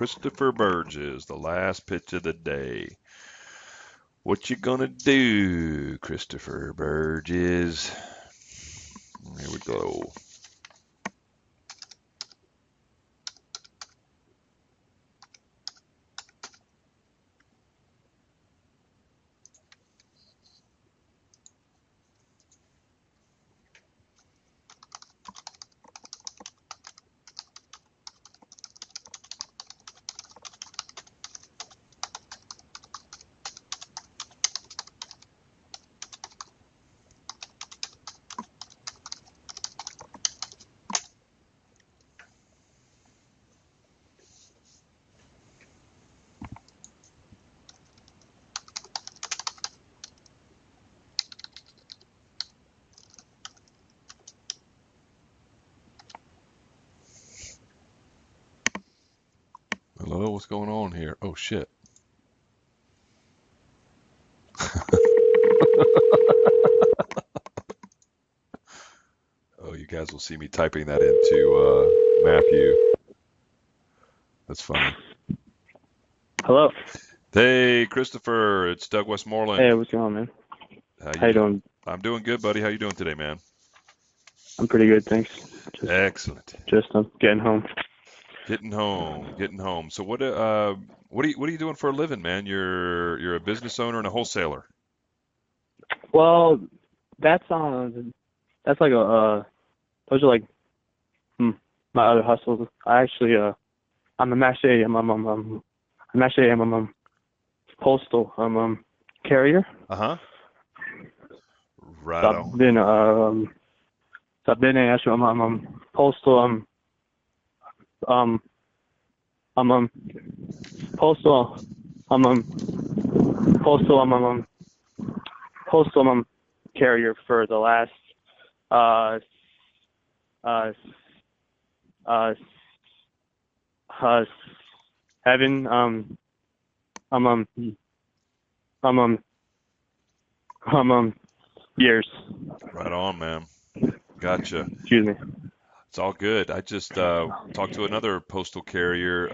Christopher Burgess, the last pitch of the day. What you gonna do, Christopher Burgess? Here we go. Hello, what's going on here? Oh shit. Oh, you guys will see me typing that into Matthew. That's funny. Hello. Hey, Christopher, it's Doug Westmoreland. Hey, what's going on, man? How How you you doing? I'm doing good, buddy. How you doing today, man? I'm pretty good, thanks. Just, Excellent. just getting home. Getting home, getting home. So what are you doing for a living, man? You're a business owner and a wholesaler. Well, that's that's like those are like hmm, my other hustles. I'm actually postal carrier. Uh-huh. So Right I've on. been so I've been in actually postal um I'm postal I'm postal postal carrier for the last uh uh uh uh seven um um um um years. Right on, man. Gotcha. Excuse me. It's all good. I just talked to another postal carrier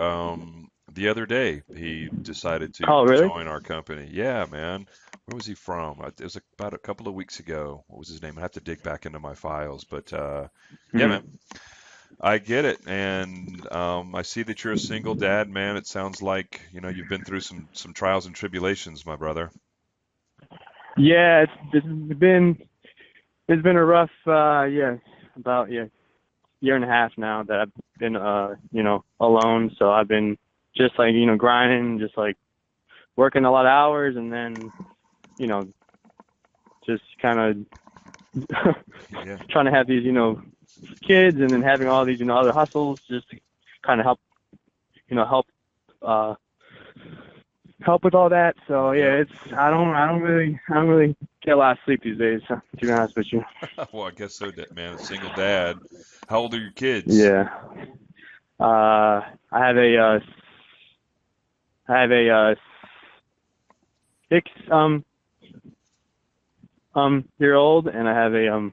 the other day. He decided to Oh, really? join our company. Yeah, man. Where was he from? It was about a couple of weeks ago. What was his name? I have to dig back into my files, but yeah, man. Hmm. I get it, and I see that you're a single dad, man. It sounds like you've been through some trials and tribulations, my brother. Yeah, it's been a rough about year and a half now that I've been alone. So I've been just like grinding, just like working a lot of hours, and then you know just kind of Yeah, trying to have these kids, and then having all these other hustles just to kind of help uh help with all that. So yep. yeah, it's I don't really get a lot of sleep these days, to be honest with you. Well, I guess so, man. A single dad. How old are your kids? Yeah. I have a 6 year old, and I have a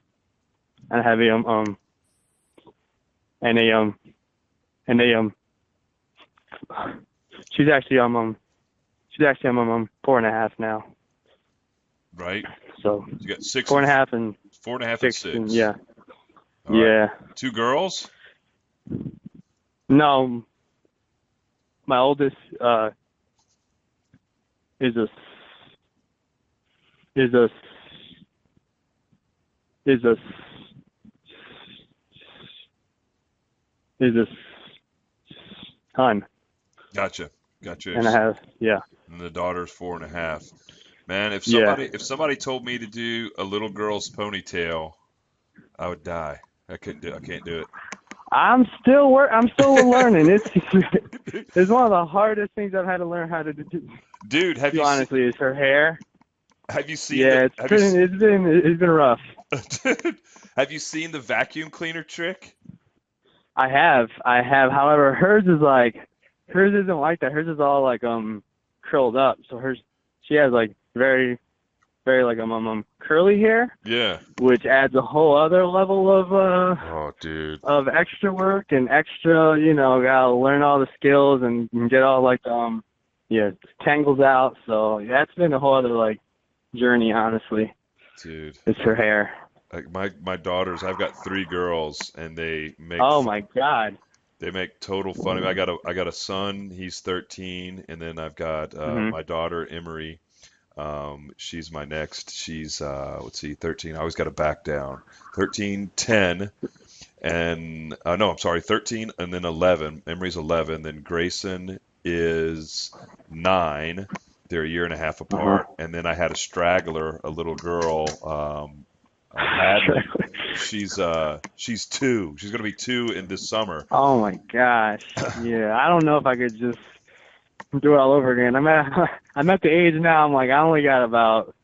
and a and a she's actually she's actually 4.5 now. Right. So You got six four and and a half and four and a half and 6, and six. yeah. All right. Yeah. Two girls? No, my oldest is a is a is a is a son, Gotcha. Gotcha. and I have And the daughter's 4.5. Man, if yeah. somebody told me to do a little girl's ponytail, I would die. I can't do I'm still learning. It's it. it's one of the hardest things I've had to learn how to Dude, do honestly is her hair. have you seen Yeah, it's been rough. dude, have you seen the vacuum cleaner trick? I have. However, hers isn't like that. Hers is all like curled up. So she has like very like curly hair, Yeah. which adds a whole other level Oh, dude. of extra work and extra, gotta learn all the skills and get all like tangles out. So that's been a whole other like journey, honestly. Dude. It's her hair. Like my daughters, I've got 3 girls, and Oh my God. they make total fun of me. I got a son, he's 13, and then I've got Mhm. my daughter Emery. She's my next. She's let's see, 13. I always got to back down. 13, 10, and no, I'm sorry, 13, and then 11. Emery's 11. Then Grayson is 9. They're a year and a half apart. And then I had a straggler, a little girl, Hadley. She's 2. She's gonna be 2 in this summer. Oh my gosh. Yeah, I don't know if I could just do it all over again. I'm at the age now. I'm like, I only got about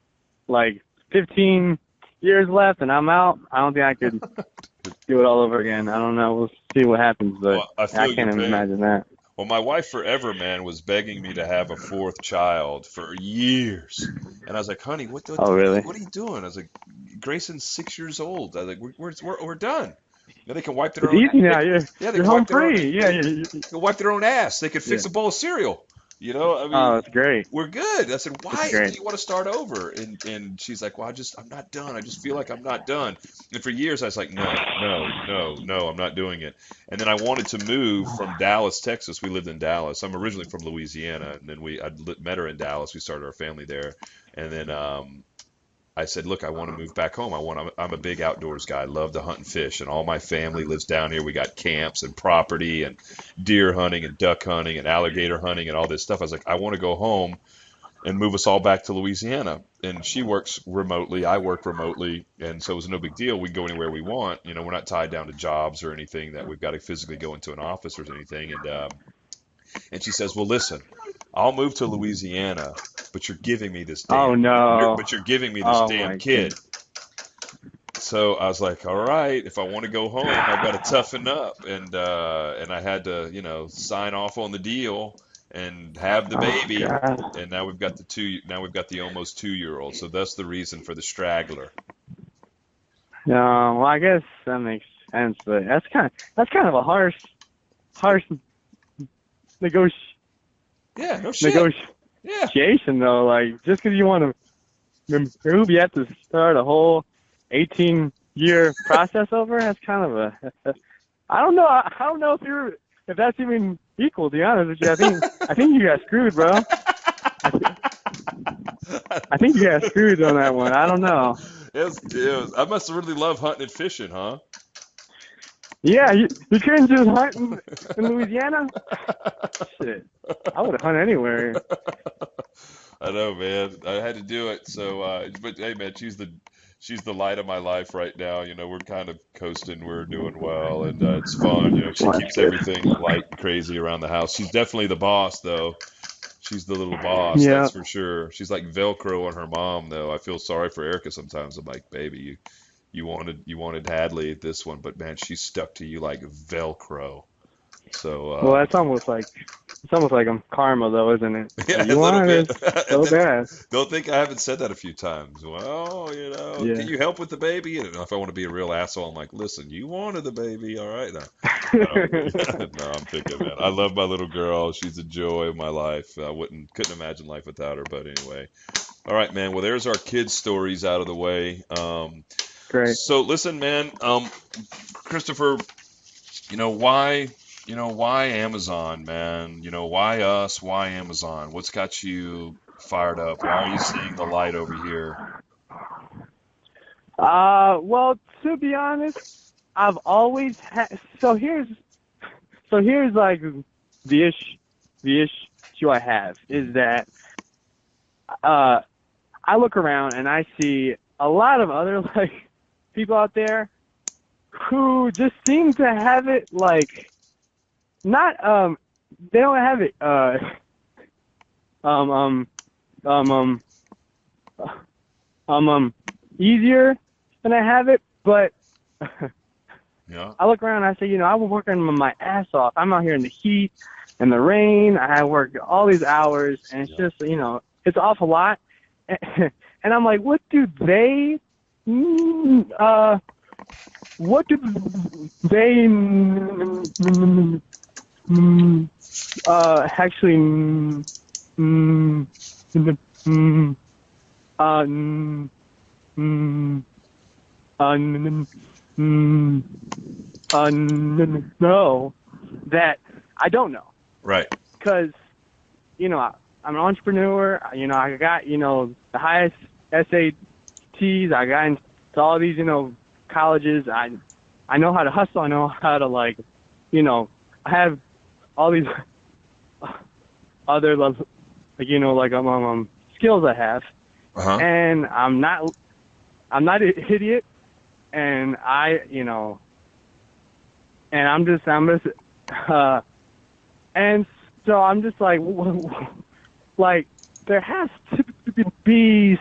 like 15 years left, and I'm out. I don't think I could do it all over again. I don't know. We'll see what happens, but Well, I feel I your can't pain. imagine that. Well, my wife forever, man, was begging me to have a 4th child for years, and I was like, "Honey, Oh, really? what are you doing?" I was like, "Grayson's 6 years old." I was like, "We're done. They can wipe their It's own. easy now. You're Yeah, they you're can home wipe their own. free. Yeah, They can wipe their own ass. They could fix yeah. a bowl of cereal. I Oh, mean, that's great. we're good." I said, That's "Why do great. you want to start over?" And she's like, "Well, I'm not done. I just feel like I'm not done." And for years, I was like, "No, no, no, no, I'm not doing it." And then I wanted to move from Dallas, Texas. We lived in Dallas. I'm originally from Louisiana, and then met her in Dallas. We started our family there, and then I said, "Look, I want to move back home. I'm a big outdoors guy. I love to hunt and fish, and all my family lives down here. We got camps and property and deer hunting and duck hunting and alligator hunting and all this stuff." I was like, "I want to go home and move us all back to Louisiana." And she works remotely, I work remotely, and so it was no big deal. We can go anywhere we want. We're not tied down to jobs or anything that we've got to physically go into an office or anything. And she says, "Well, listen, I'll move to Louisiana, but you're giving me this Oh no. you're giving me this Oh damn my kid." goodness. So I was like, "All right, if I want to go home, I've got to toughen up." And I had to, sign off on the deal and have the Oh baby. God. And now we've got the almost 2-year old. So that's the reason for the straggler. No, well, I guess that makes sense, but that's kind of a harsh negoti Yeah, no shit. Yeah. negotiation though. Like just because you want to improve, you have to start a whole 18-year process over. That's kind of a I don't know. I don't know if that's even equal. To be honest with you, I think you got screwed, bro. I think you got screwed on that one. I don't know. I must really love hunting and fishing, huh? Yeah, you couldn't just hunt in Louisiana? Shit, I would have hunted anywhere. I know, man. I had to do it. So, but hey, man, she's the light of my life right now. We're kind of coasting. We're doing well, and it's fun. She Well, that's keeps good. everything light and crazy around the house. She's definitely the boss, though. She's the little boss, Yeah. that's for sure. She's like Velcro on her mom, though. I feel sorry for Erica sometimes. I'm like, "Baby, you wanted Hadley at this one, but man, she's stuck to you like Velcro." So, Well, it's almost like karma, though, isn't it? yeah, Like, a you little wanted bit. it so bad. Don't think I haven't said that a few times. Well, Yeah. can you help with the baby? And if I want to be a real asshole, I'm like, "Listen, you wanted the baby, all right?" No, no, I'm thinking, man. I love my little girl. She's a joy of my life. I couldn't imagine life without her. But anyway, all right, man. Well, there's our kids' stories out of the way. Great. So listen, man. Christopher, why? Why Amazon, man? Why us? Why Amazon? What's got you fired up? Why are you seeing the light over here? Well, to be honest, I've always had. So here's like the issue I have is that I look around and I see a lot of other like people out there who just seem to have it like not they don't have it easier than I have it, but Yeah. I look around and I say, I've been working my ass off. I'm out here in the heat and the rain. I work all these hours, and it's just, it's an awful lot. And I'm like, what do they actually know that I don't know. Right. Because, I'm an entrepreneur. I got, the highest SATs. I got into all these, colleges. I know how to hustle. I know how to, I have all these other, skills I have. Uh-huh. And I'm not an idiot. And and I'm just, and so I'm just like, there has to be,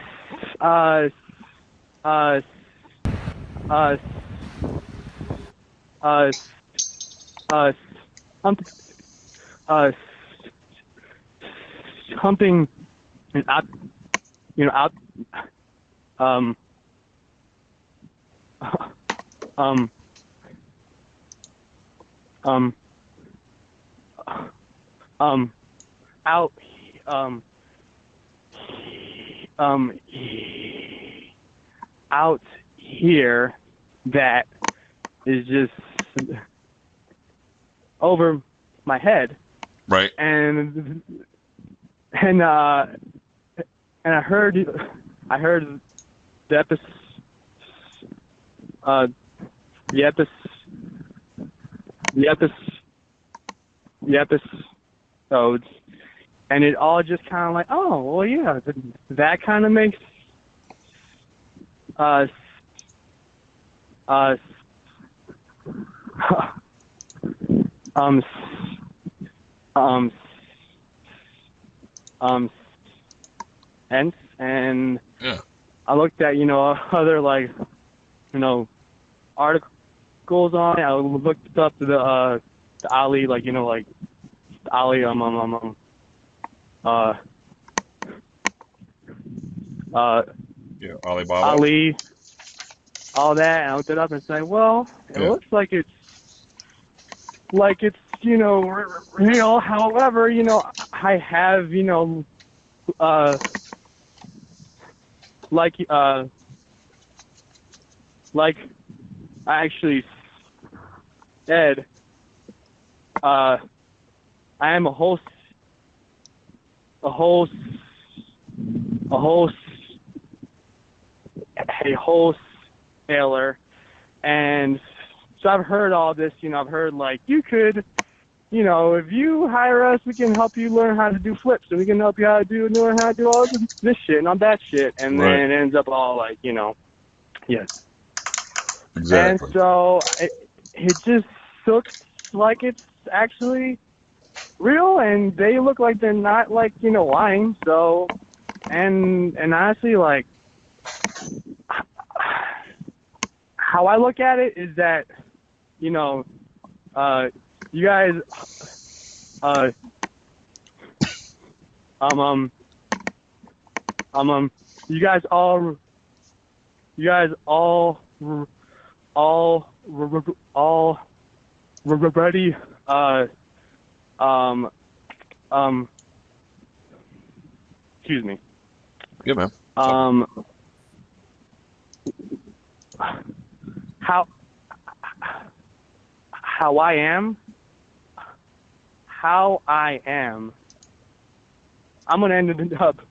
something out, out out here that is just over my head. Right. And I heard the episodes, and it all just kind of like, oh, well, yeah, that kind of makes sense. And Yeah. I looked at, other articles on it. I looked up the Ali, Ali, Yeah. Alibaba. Ali, all that, and I looked it up and said, well, it looks like it's real. However, I have, like I actually said, I am a wholesaler, and so I've heard all this. I've heard you could, if you hire us, we can help you learn how to do flips, and we can help you learn how to do all this shit and all that shit, and Right. then it ends up all yes. Exactly. And so it just looks like it's actually real, and they look like they're not lying. So, and honestly, how I look at it is that, you guys, you guys already, excuse me. Yeah, man. How I am, I'm gonna end up,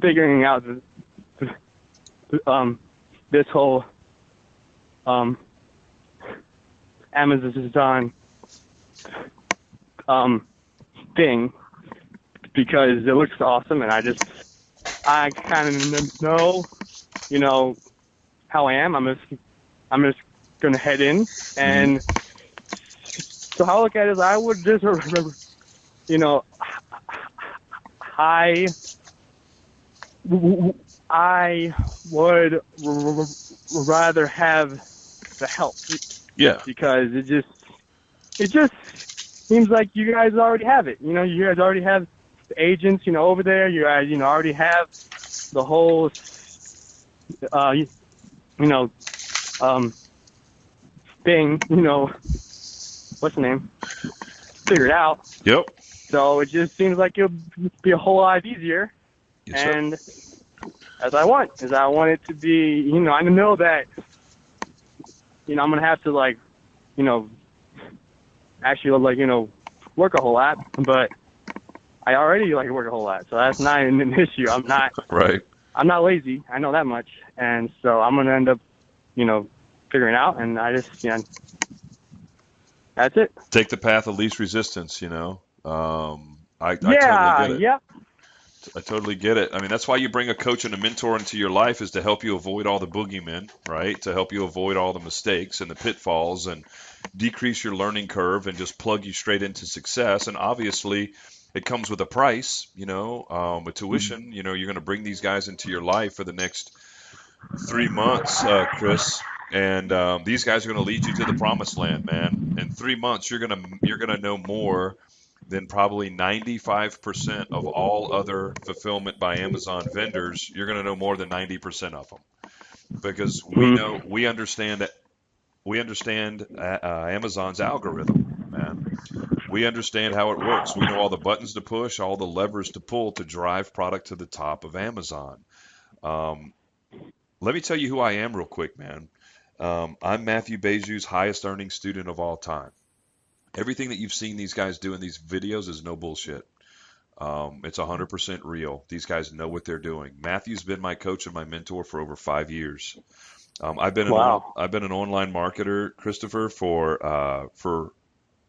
figuring out this whole, Amazon, thing, because it looks awesome, and I kind of know, how I am. I'm just gonna head in, and so how I look at it is I would just, I would rather have the help. Yeah. Because it just seems like you guys already have it. You guys already have agents, over there. You guys, already have the whole, thing, what's the name? Figured out. Yep. So it just seems like it'll be a whole lot easier. Yes, sir. And as I want it to be, I know that, I'm going to have to, like, actually, like, work a whole lot, but I already, like, work a whole lot. So that's not an issue. I'm not lazy. I know that much. And so I'm going to end up, figuring out, and I just, that's it. Take the path of least resistance, I totally get it. Yep. I totally get it. I mean, that's why you bring a coach and a mentor into your life, is to help you avoid all the boogeymen, right? To help you avoid all the mistakes and the pitfalls and decrease your learning curve and just plug you straight into success. And obviously, it comes with a price, with tuition. You're going to bring these guys into your life for the next 3 months, Chris. And these guys are going to lead you to the promised land, man. In 3 months, you're gonna know more than probably 95% of all other fulfillment by Amazon vendors. You're going to know more than 90% of them, because we understand Amazon's algorithm, man. We understand how it works. We know all the buttons to push, all the levers to pull to drive product to the top of Amazon. Let me tell you who I am real quick, man. I'm Matthew Beju's highest earning student of all time. Everything that you've seen these guys do in these videos is no bullshit. It's 100% real. These guys know what they're doing. Matthew's been my coach and my mentor for over 5 years. I've been an online marketer, Christopher, for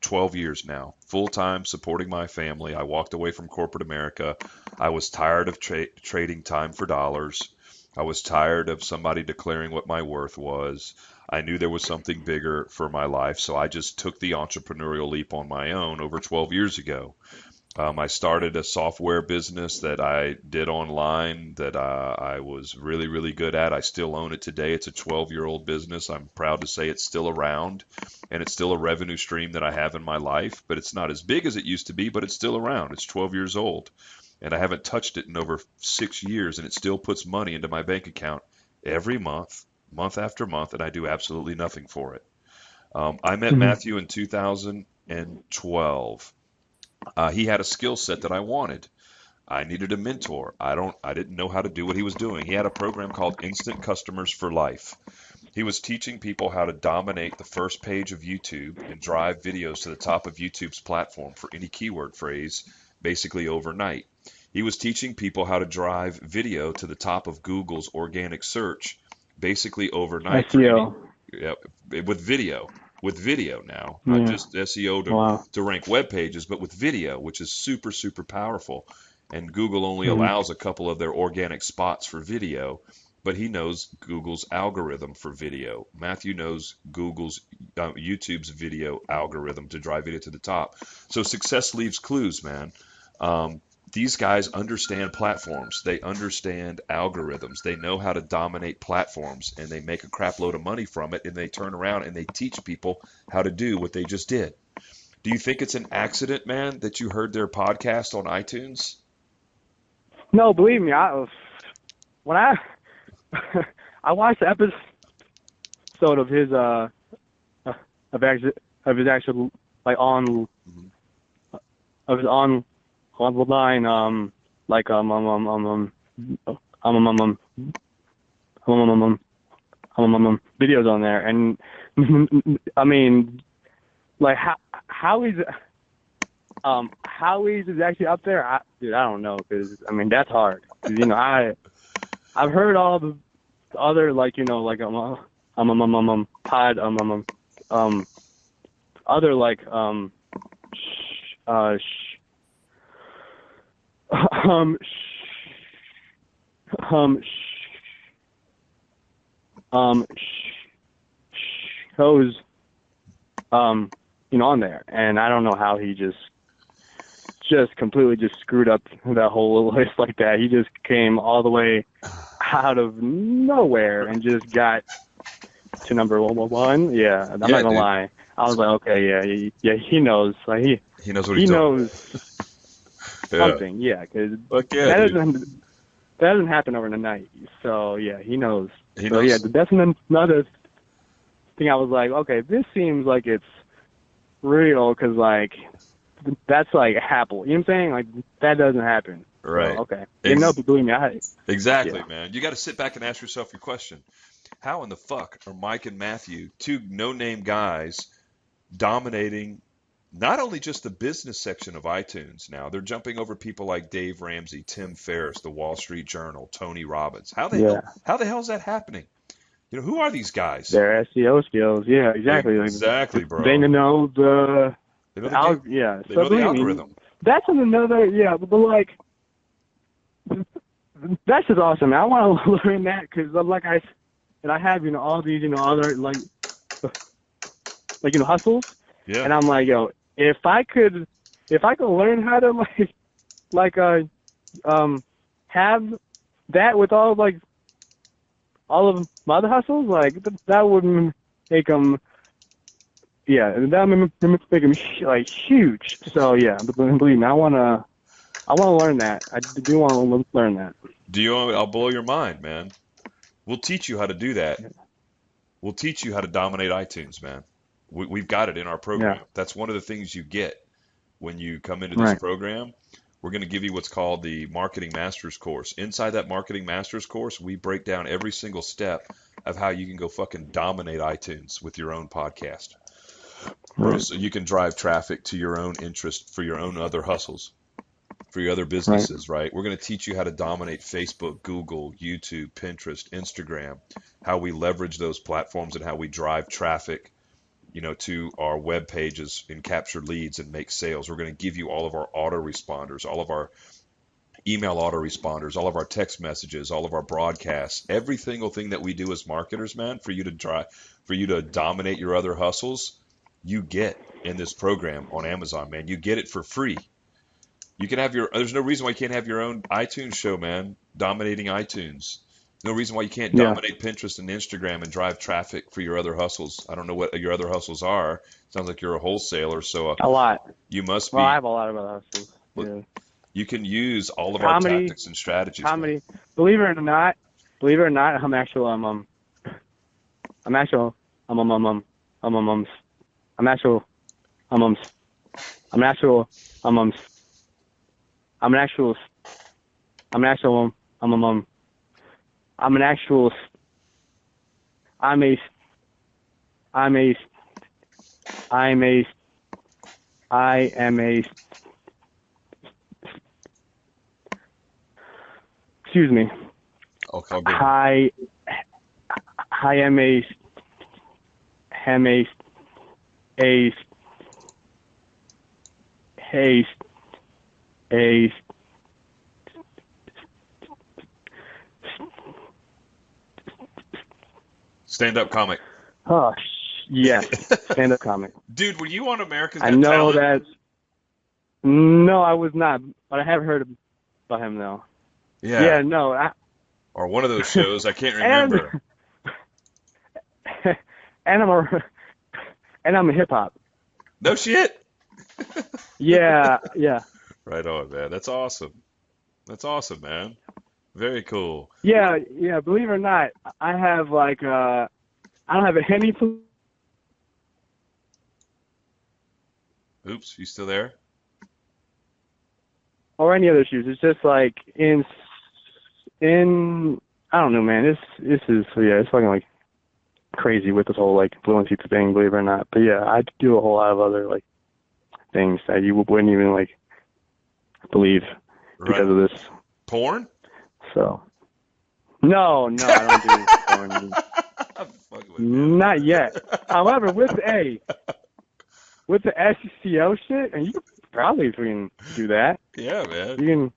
12 years now, full-time, supporting my family. I walked away from corporate America. I was tired of trading time for dollars. I was tired of somebody declaring what my worth was. I knew there was something bigger for my life, so I just took the entrepreneurial leap on my own over 12 years ago. I started a software business that I did online that I was really, really good at. I still own it today. It's a 12-year-old business. I'm proud to say it's still around, and it's still a revenue stream that I have in my life, but it's not as big as it used to be, but it's still around. It's 12 years old, and I haven't touched it in over 6 years, and it still puts money into my bank account every month, month after month, and I do absolutely nothing for it. I met Matthew in 2012. He had a skill set that I wanted. I needed a mentor. I didn't know how to do what he was doing. He had a program called Instant Customers for Life. He was teaching people how to dominate the first page of YouTube and drive videos to the top of YouTube's platform for any keyword phrase, basically overnight. He was teaching people how to drive video to the top of Google's organic search, basically overnight. SEO. With video now, not just SEO to rank web pages, but with video, which is super, super powerful. And Google only allows a couple of their organic spots for video, but he knows Google's algorithm for video. Matthew knows YouTube's video algorithm to drive video to the top. So success leaves clues, man. These guys understand platforms. They understand algorithms. They know how to dominate platforms, and they make a crap load of money from it, and they turn around and they teach people how to do what they just did. Do you think it's an accident, man, that you heard their podcast on iTunes? No, believe me, when I watched the episode of his actual like on of his online videos on there, and I mean, like Howie's is actually up there. Dude, I don't know, because I mean that's hard. 'Cause, I've heard all the other like like pod other like shows on there, and I don't know how he just completely just screwed up that whole list like that. He just came all the way out of nowhere and just got to number one. Yeah, I'm not gonna lie. I was like, okay, yeah, he knows. Like he knows what he's doing. Yeah. something, yeah, because Fuck yeah, that dude. doesn't happen overnight. So yeah, he knows. He So yeah, knows. that's another thing. I was like, okay, this seems like it's real, because like that's like happen. You know what I'm saying? Like that doesn't happen. So Right. okay, yeah, no, Ex but believe me, exactly, yeah, man. You got to sit back and ask yourself your question. How in the fuck are Mike and Matthew, two no-name guys, dominating not only just the business section of iTunes now, they're jumping over people like Dave Ramsey, Tim Ferriss, the Wall Street Journal, Tony Robbins. yeah. How the hell is that happening? Who are these guys? Their SEO skills, yeah, exactly. Like Exactly, they bro. know They know the game. yeah. They So know the believe me, algorithm. that's another, yeah. But like that's just awesome. I want to learn that, because I have all these other hustles, Yeah. and I'm like, yo, if I could learn how to like have that with all of my other hustles, like that would make them, yeah, that would make them huge. So yeah, but believe me, I wanna learn that. I do want to learn that. Do you want me? I'll blow your mind, man. We'll teach you how to do that. Yeah. We'll teach you how to dominate iTunes, man. We've got it in our Yeah. program. That's one of the things you get when you come into this Right. program. We're going to give you what's called the Marketing Masters course. Inside that Marketing Masters course, we break down every single step of how you can go fucking dominate iTunes with your own podcast. Bro, Right. so you can drive traffic to your own interest for your own other hustles, for your other Right. businesses, right? We're going to teach you how to dominate Facebook, Google, YouTube, Pinterest, Instagram, how we leverage those platforms and how we drive traffic, to our web pages and capture leads and make sales. We're going to give you all of our autoresponders, all of our email autoresponders, all of our text messages, all of our broadcasts, every single thing that we do as marketers, man, for you to dominate your other hustles, you get in this program on Amazon, man. You get it for free. You can have there's no reason why you can't have your own iTunes show, man, dominating iTunes. No reason why you can't Yeah. dominate Pinterest and Instagram and drive traffic for your other hustles. I don't know what your other hustles are. Sounds like you're a wholesaler, so A lot. you must Well, I be. have a lot of other hustles. Yeah. You can use all of our Comedy. tactics and strategies, man. Comedy. Believe it or not, I'm actual. I'm actual. I'm actual. I'm actual. I'm an actual. I'm an actual. I'm an actual. I'm a. I'm a. I'm a. I am a. Excuse me. I'll go. I am a. Am a. A. A. Stand-up comic. Oh, yes. Stand-up comic. Dude, were you on America's I Got know Talent? that. No, I was not, but I have heard about him though. Yeah. Yeah, no. Or one of those shows. I can't And remember. and I'm a hip hop. No shit. Yeah, yeah, Right on, man. That's awesome. That's awesome, man. Very cool. yeah, yeah. Believe it or not, I have I don't have any Oops, you still there? or any other shoes. It's just in I don't know, man. This is it's fucking crazy with this whole fluency thing. Believe it or not, but yeah, I do a whole lot of other things that you wouldn't even believe because Right. of this. Porn? So no, I don't do porn. I'm fucking with you. Not yet. However, with the SEO shit, and you could probably freaking do that. Yeah, man. You can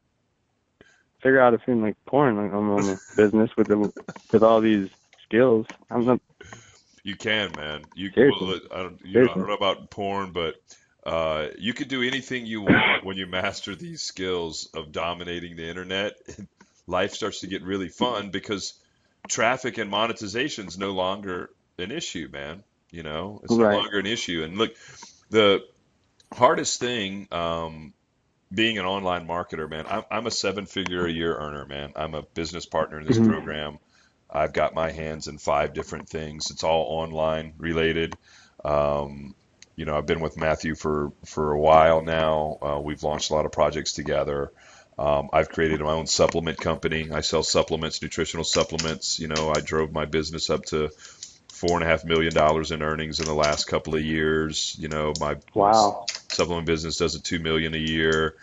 figure out a thing porn on the business with all these skills. I'm not. You can, man. Seriously. I don't Seriously. know about porn, but you can do anything you want when you master these skills of dominating the internet. Life starts to get really fun because traffic and monetization is no longer an issue, man. It's no Right. longer an issue. And look, the hardest thing being an online marketer, man, I'm a seven-figure a year earner, man. I'm a business partner in this Hmm. program. I've got my hands in five different things. It's all online related. Um, I've been with Matthew for a while now. We've launched a lot of projects together. I've created my own supplement company. I sell supplements, nutritional supplements. I drove my business up to $4.5 million in earnings in the last couple of years. My Wow. supplement business does a 2 million a year.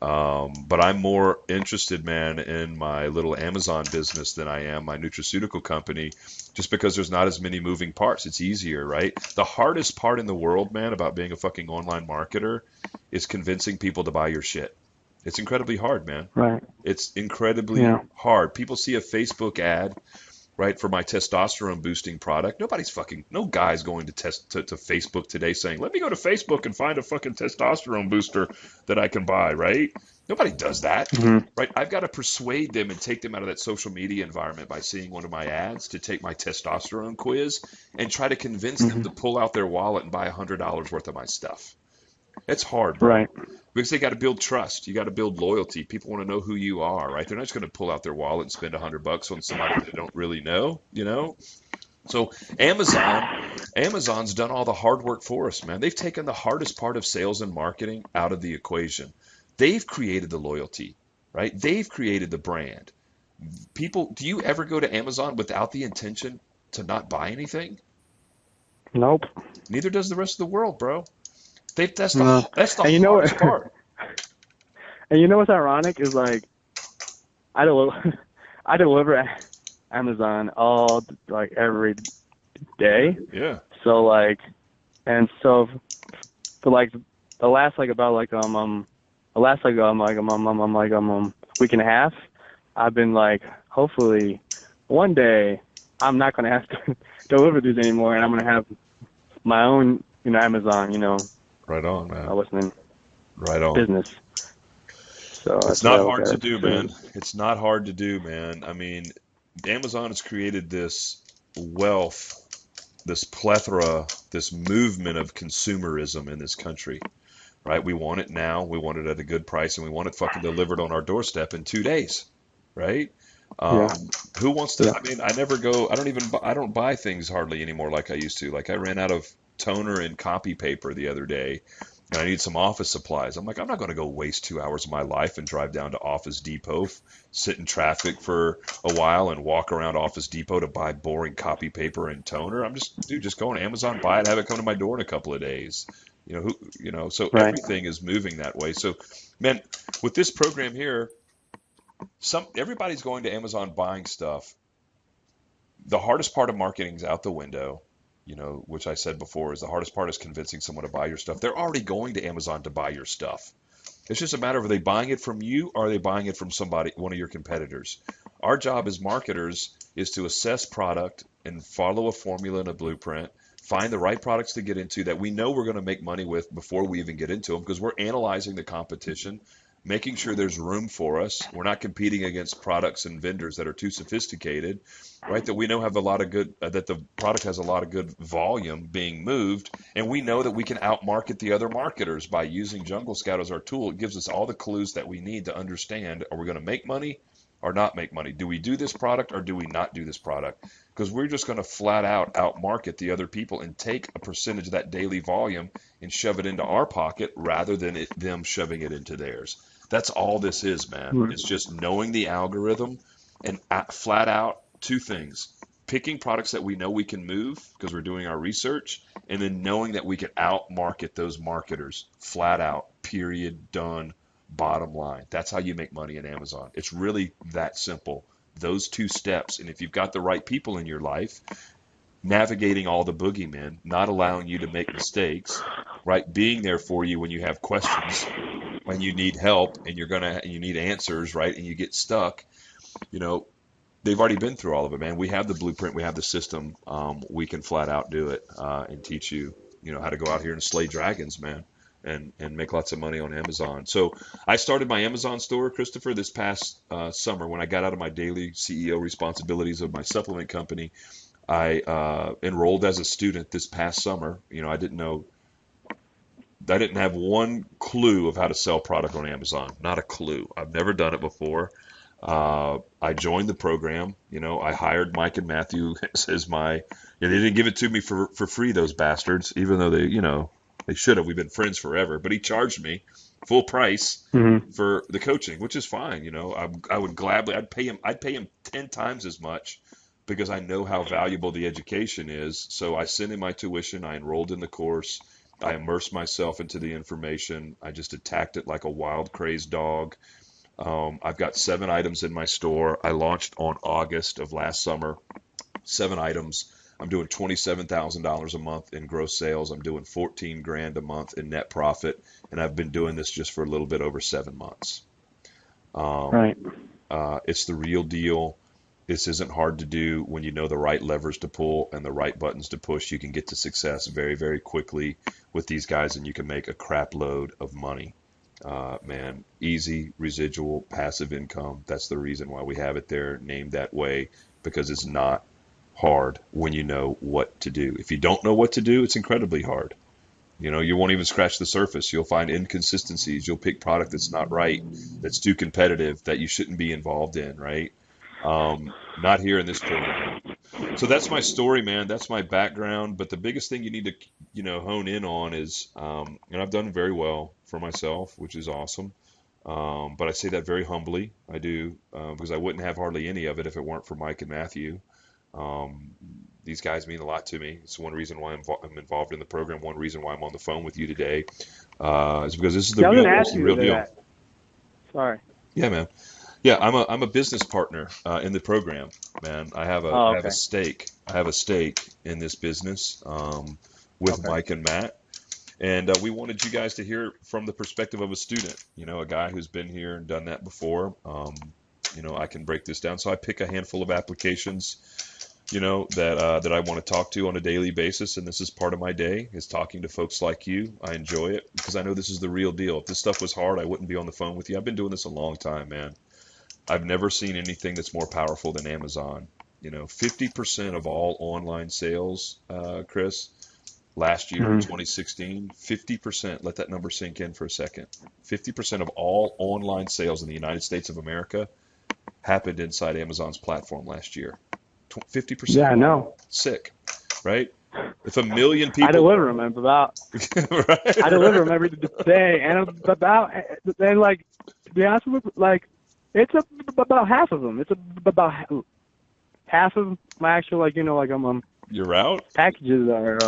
But I'm more interested, man, in my little Amazon business than I am my nutraceutical company, just because there's not as many moving parts. It's easier, right? The hardest part in the world, man, about being a fucking online marketer is convincing people to buy your shit. It's incredibly hard, man. Right. It's incredibly Yeah. hard. People see a Facebook ad, right, for my testosterone boosting product. No guy's going to to Facebook today saying, let me go to Facebook and find a fucking testosterone booster that I can buy, right? Nobody does that, Hmm. right? I've got to persuade them and take them out of that social media environment by seeing one of my ads to take my testosterone quiz and try to convince them Hmm. to pull out their wallet and buy $100 worth of my stuff. It's hard, bro. Right. Because they got to build trust. You got to build loyalty. People want to know who you are, right? They're not just going to pull out their wallet and spend $100 on somebody they don't really know. So Amazon's done all the hard work for us, man. They've taken the hardest part of sales and marketing out of the equation. They've created the loyalty, right? They've created the brand. People, do you ever go to Amazon without the intention to not buy anything? Nope. Neither does the rest of the world, bro. That's No. the And you know what? hardest part. And you know what's ironic is like I deliver I deliver Amazon all like every day. Yeah. So like, and so for like the last like about the last week and a half, I've been like, hopefully one day I'm not gonna have to deliver these anymore, and I'm gonna have my own Amazon Right on, man. listening Right on. business. So It's that's the way not I look hard at to it. do, So, man. It's not hard to do, man. I mean, Amazon has created this wealth, this plethora, this movement of consumerism in this country, right? We want it now, we want it at a good price, and we want it fucking delivered on our doorstep in 2 days, right? Um, yeah, who wants to? yeah, I mean, I never go. I don't buy things hardly anymore like I used to. Like I ran out of toner and copy paper the other day, and I need some office supplies. I'm like, I'm not going to go waste 2 hours of my life and drive down to Office Depot, sit in traffic for a while, and walk around Office Depot to buy boring copy paper and toner. Just go on Amazon, buy it, have it come to my door in a couple of days. So right. everything is moving that way. So, man, with this program here, everybody's going to Amazon buying stuff. The hardest part of marketing is out the window, which I said before is the hardest part is convincing someone to buy your stuff. They're already going to Amazon to buy your stuff. It's just a matter of are they buying it from you or are they buying it from one of your competitors? Our job as marketers is to assess product and follow a formula and a blueprint, find the right products to get into that we know we're going to make money with before we even get into them because we're analyzing the competition, making sure there's room for us. We're not competing against products and vendors that are too sophisticated, right? That we know have a lot of good, that the product has a lot of good volume being moved, and we know that we can outmarket the other marketers by using Jungle Scout as our tool. It gives us all the clues that we need to understand: are we going to make money or not make money? Do we do this product or do we not do this product? Because we're just going to flat out outmarket the other people and take a percentage of that daily volume and shove it into our pocket rather than them shoving it into theirs. That's all this is, man. Mm. It's just knowing the algorithm and flat out two things. Picking products that we know we can move because we're doing our research, and then knowing that we can outmarket those marketers flat out, period, done, bottom line. That's how you make money in Amazon. It's really that simple. Those two steps. And if you've got the right people in your life, navigating all the boogeymen, not allowing you to make mistakes, right? Being there for you when you have questions, when you need help and you need answers, right? And you get stuck, you know, they've already been through all of it, man. We have the blueprint, we have the system. We can flat out do it and teach you, how to go out here and slay dragons, man, and make lots of money on Amazon. So I started my Amazon store, Christopher, this past summer when I got out of my daily CEO responsibilities of my supplement company. I enrolled as a student this past summer. I didn't know I didn't have one clue of how to sell product on Amazon. Not a clue. I've never done it before. I joined the program. I hired Mike and Matthew as my. They didn't give it to me for free, those bastards, even though they should have. We've been friends forever. But he charged me full price for the coaching, which is fine. I would gladly. I'd pay him 10 times as much because I know how valuable the education is. So I sent him my tuition. I enrolled in the course. I immersed myself into the information. I just attacked it like a wild, crazed dog. I've got 7 items in my store. I launched on August of last summer. 7 items. I'm doing $27,000 a month in gross sales. I'm doing 14 grand a month in net profit, and I've been doing this just for a little bit over 7 months. Right. It's the real deal. This isn't hard to do when you know the right levers to pull and the right buttons to push. You can get to success very, very quickly with these guys, and you can make a crap load of money. Man, easy residual passive income. That's the reason why we have it there named that way, because it's not hard when you know what to do. If you don't know what to do, it's incredibly hard. You won't even scratch the surface. You'll find inconsistencies. You'll pick product that's not right, that's too competitive, that you shouldn't be involved in, right? Not here in this program. So that's my story, man. That's my background. But the biggest thing you need to, hone in on is, and I've done very well for myself, which is awesome. But I say that very humbly. I do, because I wouldn't have hardly any of it if it weren't for Mike and Matthew. These guys mean a lot to me. It's one reason why I'm involved in the program. One reason why I'm on the phone with you today is because this is the real deal. Sorry. Yeah, man. Yeah, I'm a business partner in the program, man. I have a stake. I have a stake in this business with Mike and Matt, and we wanted you guys to hear from the perspective of a student. A guy who's been here and done that before. I can break this down. So I pick a handful of applications, that I want to talk to on a daily basis, and this is part of my day, is talking to folks like you. I enjoy it because I know this is the real deal. If this stuff was hard, I wouldn't be on the phone with you. I've been doing this a long time, man. I've never seen anything that's more powerful than Amazon. 50% of all online sales, Chris, last year in 2016, 50%, let that number sink in for a second. 50% of all online sales in the United States of America happened inside Amazon's platform last year. 50%. Yeah, I know. Sick, right? If 1 million people. I deliver them about. Right? I deliver them every day, and then to be honest with you, it's about half of them. It's about half of my actual Your route packages are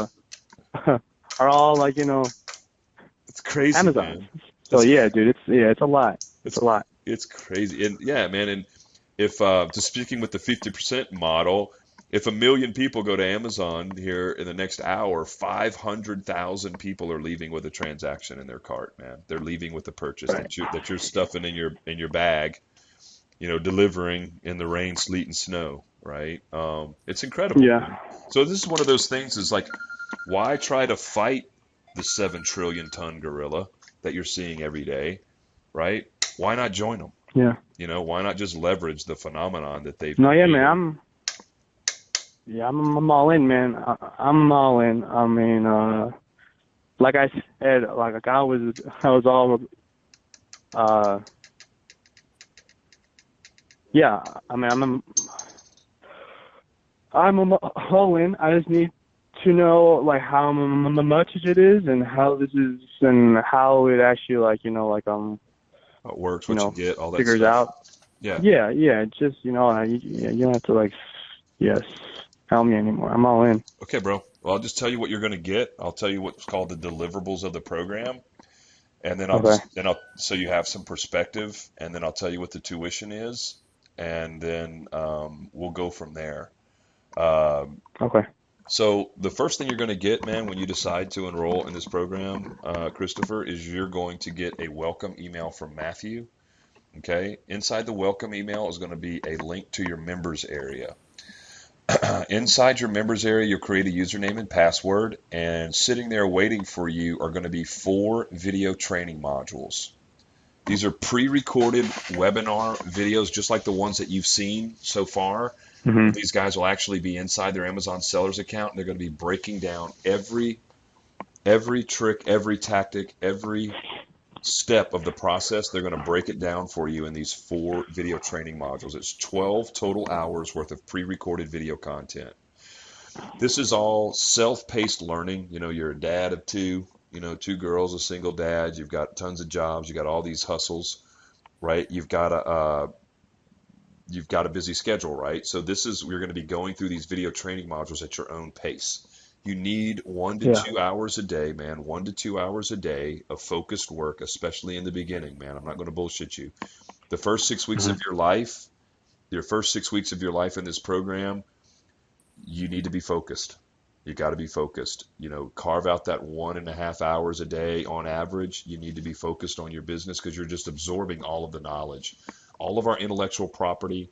all it's crazy, Amazon. Man. So yeah, dude, it's a lot. It's a lot. It's crazy, and yeah, man. And if just speaking with the 50% model, if 1 million people go to Amazon here in the next hour, 500,000 people are leaving with a transaction in their cart, man. They're leaving with a purchase that you're stuffing in your bag, delivering in the rain, sleet, and snow, right? It's incredible. Yeah. So this is one of those things is like, why try to fight the 7 trillion ton gorilla that you're seeing every day, right? Why not join them? Yeah. Why not just leverage the phenomenon that they've No, yeah, created? man. I'm all in, man. I'm all in. I mean, like I said, I was all, yeah. I mean, I'm all in. I just need to know how much it is and how this is and how it actually How it works, what you get, all that figures stuff. out. Yeah. Yeah. Just you don't have to tell me anymore. I'm all in. Okay, bro. Well, I'll just tell you what you're going to get. I'll tell you what's called the deliverables of the program, and then so you have some perspective, and then I'll tell you what the tuition is, and then we'll go from there. Okay. So the first thing you're going to get, man, when you decide to enroll in this program, Christopher, is you're going to get a welcome email from Matthew. Okay. Inside the welcome email is going to be a link to your members area. Inside your members area, you'll create a username and password, and sitting there waiting for you are going to be 4 video training modules. These are pre-recorded webinar videos, just like the ones that you've seen so far. Mm-hmm. These guys will actually be inside their Amazon sellers account, and they're going to be breaking down every Every trick, every tactic, every step of the process, they're going to break it down for you in these 4 video training modules. It's 12 total hours worth of pre-recorded video content. This is all self-paced learning. You're a dad of 2, 2 girls, a single dad. You've got tons of jobs. You've got all these hustles, right? You've got a busy schedule, right? So we're going to be going through these video training modules at your own pace. You need 1 to Yeah. 2 hours a day, man. 1 to 2 hours a day of focused work, especially in the beginning, man. I'm not going to bullshit you. The first 6 weeks of your life, in this program, you need to be focused. You got to be focused. Carve out that 1.5 hours a day on average. You need to be focused on your business because you're just absorbing all of the knowledge, all of our intellectual property,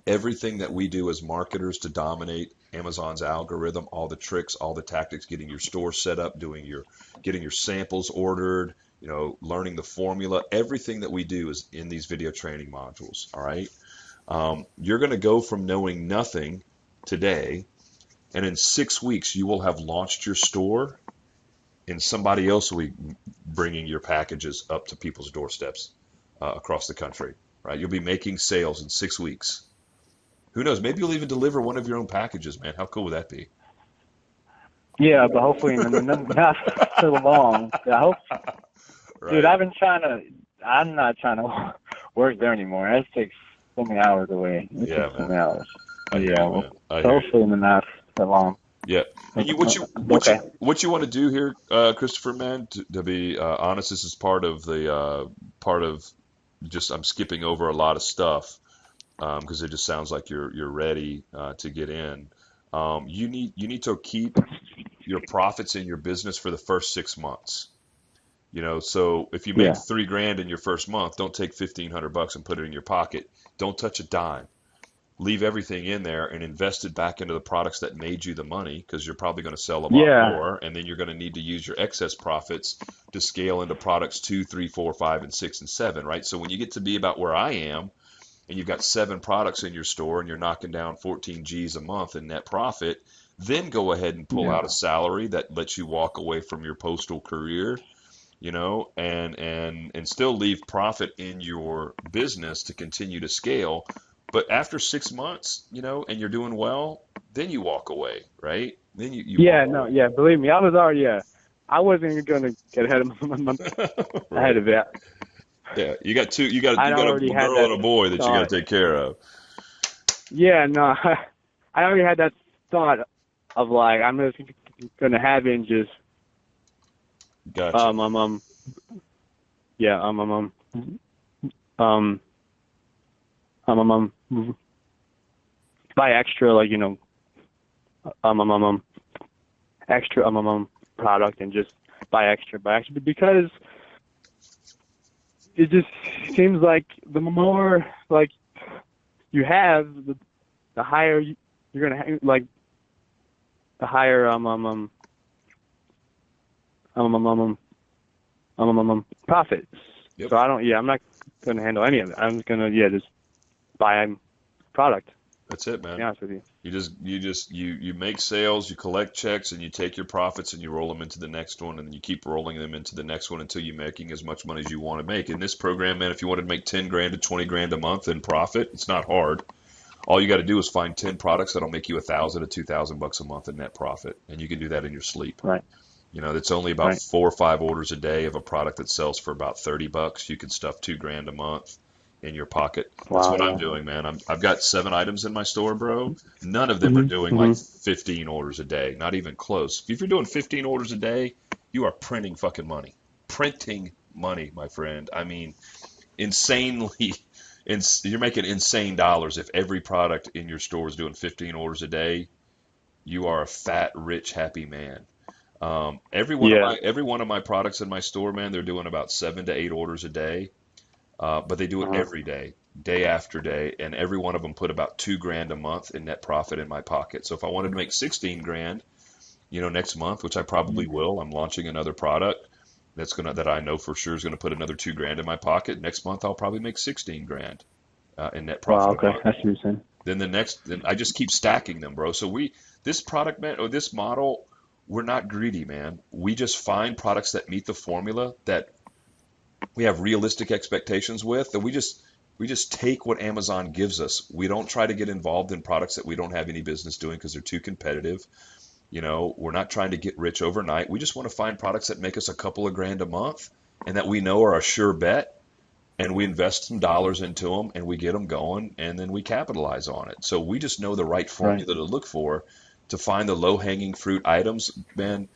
everything that we do as marketers to dominate Amazon's algorithm, all the tricks, all the tactics, getting your store set up, getting your samples ordered, learning the formula. Everything that we do is in these video training modules. All right. You're going to go from knowing nothing today, and in 6 weeks, you will have launched your store, and somebody else will be bringing your packages up to people's doorsteps across the country. Right. You'll be making sales in 6 weeks. Who knows? Maybe you'll even deliver one of your own packages, man. How cool would that be? Yeah, but hopefully not so long. I hope, Right. dude. I'm not trying to work there anymore. That takes so many hours away. It Yeah, takes so man. many hours. I hear Yeah, you, well, man. I hear you. hopefully not so long. Yeah. And Okay. what you want to do here, Christopher, man, to be honest, this is part of just I'm skipping over a lot of stuff because it just sounds like you're ready to get in. You need to keep your profits in your business for the first 6 months. So if you make Yeah. $3,000 in your first month, don't take $1,500 and put it in your pocket. Don't touch a dime. Leave everything in there and invest it back into the products that made you the money, because you're probably going to sell a lot Yeah. more, and then you're going to need to use your excess profits to scale into products 2, 3, 4, 5, and 6, and 7, right? So when you get to be about where I am, and you've got 7 products in your store, and you're knocking down 14 G's a month in net profit, then go ahead and pull out a salary that lets you walk away from your postal career, and still leave profit in your business to continue to scale. But after 6 months, and you're doing well, then you walk away, right? Then you Yeah, walk no, away. yeah. Believe me, I wasn't gonna get ahead of Right. it. Yeah, you got a I'd already had girl that and a boy that you got thought. to take care of. Yeah, no, I already had that thought of like I'm just gonna have it and just Gotcha. yeah buy extra, like extra product, and just buy extra because it just seems like the more like you have, the higher you're gonna have, like the higher profits. Yep. So I'm not gonna handle any of it. I'm just gonna just buy product. That's it, To be man. honest with you. You make sales, you collect checks, and you take your profits and you roll them into the next one, and you keep rolling them into the next one until you're making as much money as you want to make. In this program, man, if you wanted to make 10 grand to 20 grand a month in profit, it's not hard. All you got to do is find 10 products that'll make you $1,000 to $2,000 a month in net profit, and you can do that in your sleep. Right. That's only about Right. 4 or 5 orders a day of a product that sells for about $30. You can stuff 2 grand a month in your pocket. That's Wow, what I'm yeah. doing, man. I've got 7 items in my store, bro. None of them are doing like 15 orders a day, not even close. If you're doing 15 orders a day, you are printing fucking money. Printing money, my friend. I mean, insanely, you're making insane dollars. If every product in your store is doing 15 orders a day, you are a fat, rich, happy man. Every one of my products in my store, man, they're doing about 7 to 8 orders a day. But they do it every day, day after day, and every one of them put about 2 grand a month in net profit in my pocket. So if I wanted to make 16 grand, next month, which I probably will, I'm launching another product that I know for sure is gonna put another 2 grand in my pocket. Next month, I'll probably make 16 grand in net profit. Wow, a okay, month. that's what you're saying. Then I just keep stacking them, bro. So this product, man, or this model, we're not greedy, man. We just find products that meet the formula that we have realistic expectations with, and we just take what Amazon gives us. We don't try to get involved in products that we don't have any business doing because they're too competitive. We're not trying to get rich overnight. We just want to find products that make us a couple of grand a month and that we know are a sure bet. And we invest some dollars into them and we get them going and then we capitalize on it. So we just know the right formula to look for to find the low hanging fruit items. Man,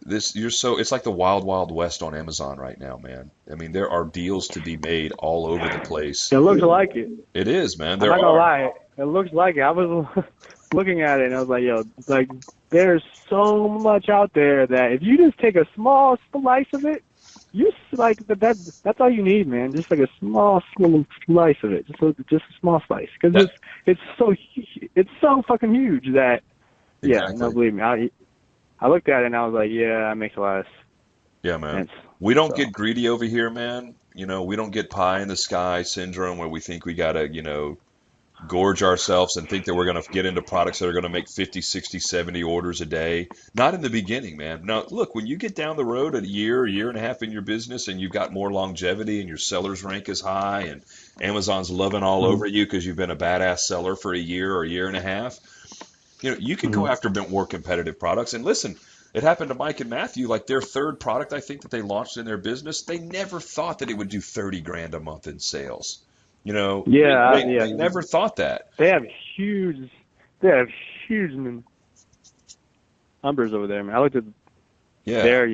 it's like the wild, wild west on Amazon right now, man. I mean, there are deals to be made all over the place. It looks like it. It is, man. I'm There not gonna are. lie. It looks like it. I was looking at it and I was like, yo, like there's so much out there that if you just take a small slice of it, that's all you need, man. Just like a small slice of it, just a small slice, because it's so fucking huge that Exactly. no, believe me, I looked at it and I was like, yeah, that makes a lot of Yeah, man. sense. We don't So get greedy over here, man. We don't get pie in the sky syndrome where we think we gotta, gorge ourselves and think that we're going to get into products that are going to make 50, 60, 70 orders a day. Not in the beginning, man. Now, look, when you get down the road a year and a half in your business and you've got more longevity and your seller's rank is high and Amazon's loving all over you because you've been a badass seller for a year or a year and a half, you can go after more competitive products. And listen, it happened to Mike and Matthew, like their third product, I think, that they launched in their business. They never thought that it would do 30 grand a month in sales. They never thought that. they have huge, they have huge numbers over there, man. I looked at Yeah. their,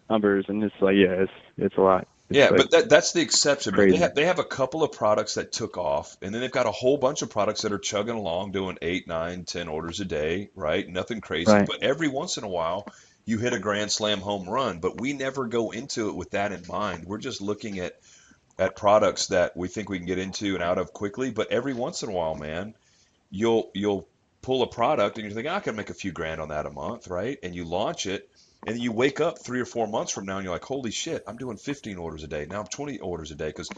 numbers, and it's like, it's a lot. It's Yeah, like but that's the exception, man. crazy. They have a couple of products that took off, and then they've got a whole bunch of products that are chugging along, doing 8, 9, 10 orders a day, right? Nothing crazy. Right. But every once in a while, you hit a grand slam home run. But we never go into it with that in mind. We're just looking at products that we think we can get into and out of quickly. But every once in a while, man, you'll pull a product and you think, I can make a few grand on that a month, right? And you launch it. And you wake up 3 or 4 months from now and you're like, holy shit, I'm doing 15 orders a day. Now I'm 20 orders a day because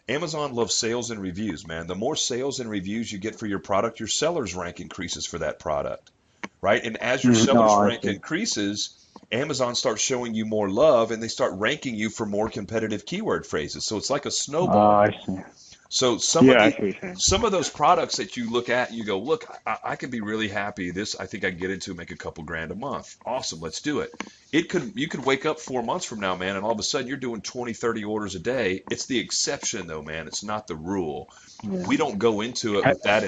Amazon loves sales and reviews, man. The more sales and reviews you get for your product, your seller's rank increases for that product, right? And as your seller's rank increases, Amazon starts showing you more love and they start ranking you for more competitive keyword phrases. So it's like a snowball. I see. So some of those products that you look at and you go, look, I could be really happy. I think I can get into and make a couple grand a month. Awesome, let's do it. You could wake up 4 months from now, man, and all of a sudden you're doing 20, 30 orders a day. It's the exception though, man. It's not the rule. We don't go into it with that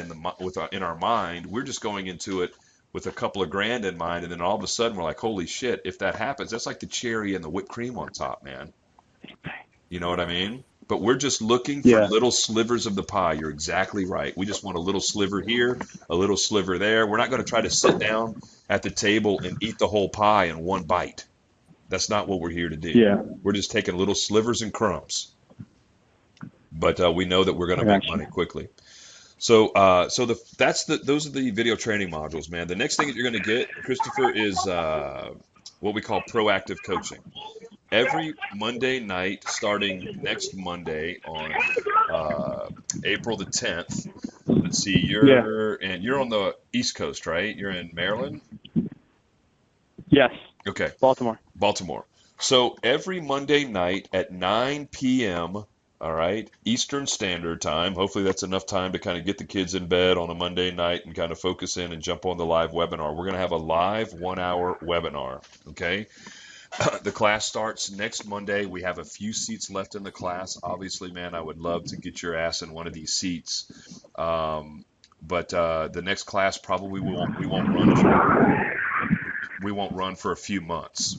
in our mind. We're just going into it with a couple of grand in mind, and then all of a sudden we're like, holy shit, if that happens, that's like the cherry and the whipped cream on top, man. You know what I mean? But we're just looking for little slivers of the pie. You're exactly right. We just want a little sliver here, a little sliver there. We're not going to try to sit down at the table and eat the whole pie in one bite. That's not what we're here to do. Yeah. We're just taking little slivers and crumbs. But we know that we're going to make money quickly. So those are the video training modules, man. The next thing that you're going to get, Christopher, is what we call proactive coaching. Every Monday night, starting next Monday on April the 10th. Let's see, you're on the East Coast, right? You're in Maryland? Yes. Okay. Baltimore. So every Monday night at 9 p.m., all right, Eastern Standard Time. Hopefully that's enough time to kind of get the kids in bed on a Monday night and kind of focus in and jump on the live webinar. We're going to have a live 1-hour webinar, okay? The class starts next Monday. We have a few seats left in the class. Obviously, man, I would love to get your ass in one of these seats. But the next class probably we won't run for a few months.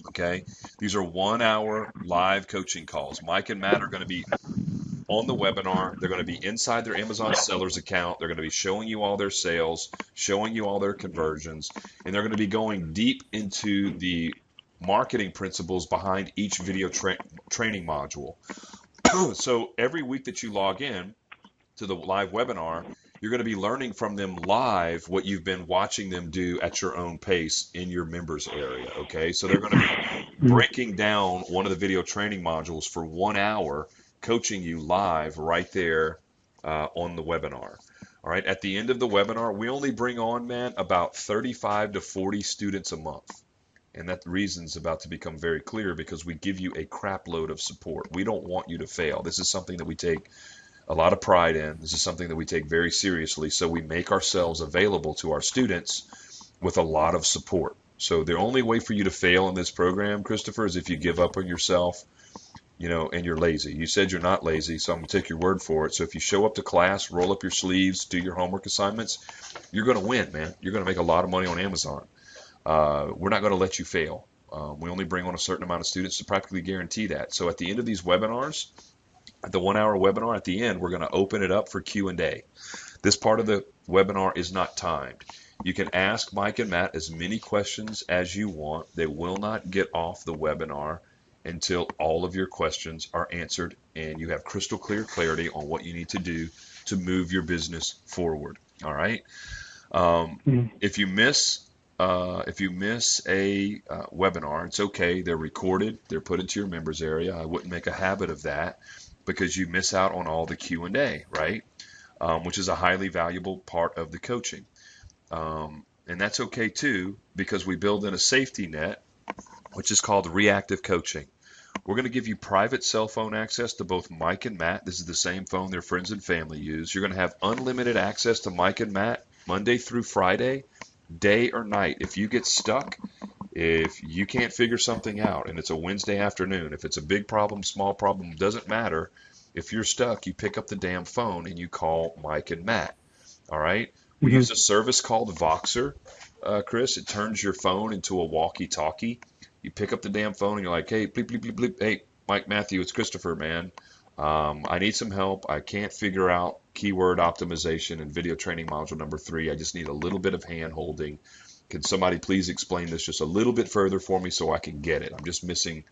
Okay, these are 1-hour live coaching calls. Mike and Matt are going to be on the webinar. They're going to be inside their Amazon sellers account. They're going to be showing you all their sales, showing you all their conversions, and they're going to be going deep into the marketing principles behind each video training module. So every week that you log in to the live webinar, you're going to be learning from them live what you've been watching them do at your own pace in your members area, okay? So they're going to be breaking down one of the video training modules for 1 hour, coaching you live right there on the webinar. All right. At the end of the webinar, we only bring on, man, about 35 to 40 students a month. And that reason's about to become very clear because we give you a crap load of support. We don't want you to fail. This is something that we take a lot of pride in. This is something that we take very seriously. So we make ourselves available to our students with a lot of support. So the only way for you to fail in this program, Christopher, is if you give up on yourself, and you're lazy. You said you're not lazy, so I'm going to take your word for it. So if you show up to class, roll up your sleeves, do your homework assignments, you're going to win, man. You're going to make a lot of money on Amazon. We're not going to let you fail. We only bring on a certain amount of students to practically guarantee that. So at the end of these webinars, at the 1 hour webinar at the end, we're going to open it up for Q&A. This part of the webinar is not timed. You can ask Mike and Matt as many questions as you want. They will not get off the webinar until all of your questions are answered and you have crystal clear clarity on what you need to do to move your business forward. All right. If you miss a webinar, it's okay. They're recorded. They're put into your members area. I wouldn't make a habit of that because you miss out on all the Q&A, right? Which is a highly valuable part of the coaching. And that's okay too, because we build in a safety net, which is called reactive coaching. We're going to give you private cell phone access to both Mike and Matt. This is the same phone their friends and family use. You're going to have unlimited access to Mike and Matt Monday through Friday, day or night. If you get stuck, if you can't figure something out and it's a Wednesday afternoon, if it's a big problem, small problem, doesn't matter. If you're stuck, you pick up the damn phone and you call Mike and Matt. All right? We use a service called Voxer, Chris. It turns your phone into a walkie-talkie. You pick up the damn phone and you're like, hey, bleep, bleep, bleep, bleep. Hey, Mike Matthew, it's Christopher, man. I need some help. I can't figure out keyword optimization and video training module number 3. I just need a little bit of hand holding. Can somebody please explain this just a little bit further for me so I can get it? I'm just missing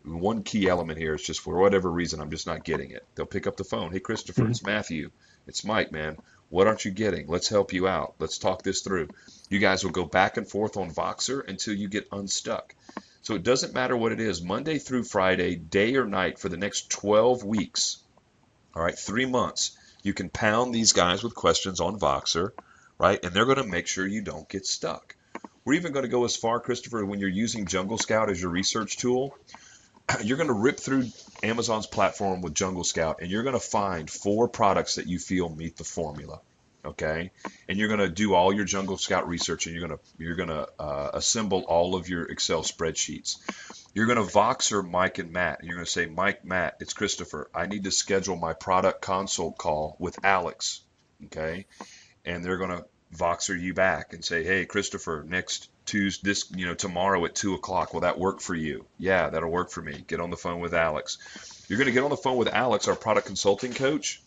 one key element here. It's just for whatever reason, I'm just not getting it. They'll pick up the phone. Hey, Christopher, it's Matthew. It's Mike, man. What aren't you getting? Let's help you out. Let's talk this through. You guys will go back and forth on Voxer until you get unstuck. So it doesn't matter what it is, Monday through Friday, day or night, for the next 12 weeks, all right, 3 months, you can pound these guys with questions on Voxer, right? And they're going to make sure you don't get stuck. We're even going to go as far, Christopher, when you're using Jungle Scout as your research tool, you're going to rip through Amazon's platform with Jungle Scout, and you're going to find 4 products that you feel meet the formula. Okay, and you're going to do all your Jungle Scout research, and you're going to assemble all of your Excel spreadsheets. You're going to Voxer Mike and Matt. And you're going to say, Mike, Matt, it's Christopher. I need to schedule my product consult call with Alex. Okay, and they're going to Voxer you back and say, hey, Christopher, next Tuesday, tomorrow at 2:00. Will that work for you? Yeah, that'll work for me. Get on the phone with Alex. You're going to get on the phone with Alex, our product consulting coach.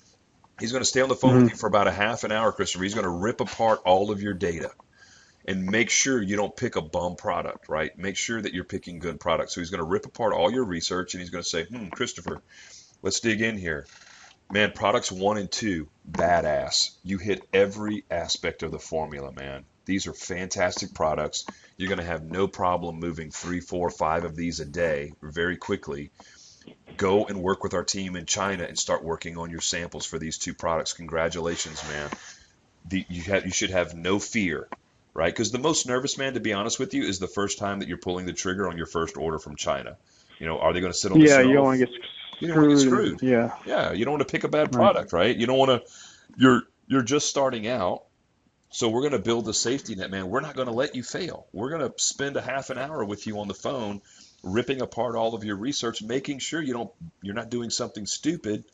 He's going to stay on the phone with you for about a half an hour, Christopher. He's going to rip apart all of your data and make sure you don't pick a bum product, right? Make sure that you're picking good products. So he's going to rip apart all your research, and he's going to say, Christopher, let's dig in here. Man, products 1 and 2, badass. You hit every aspect of the formula, man. These are fantastic products. You're going to have no problem moving 3, 4, 5 of these a day very quickly. Go and work with our team in China and start working on your samples for these 2 products. Congratulations, man. You should have no fear, right? Because the most nervous, man, to be honest with you, is the first time that you're pulling the trigger on your first order from China. Are they going to sit on the shelf? Yeah, you don't want to get screwed. Yeah, you don't want to pick a bad product, right? You don't want to. You're just starting out. So we're going to build a safety net, man. We're not going to let you fail. We're going to spend a half an hour with you on the phone, ripping apart all of your research, making sure you're not doing something stupid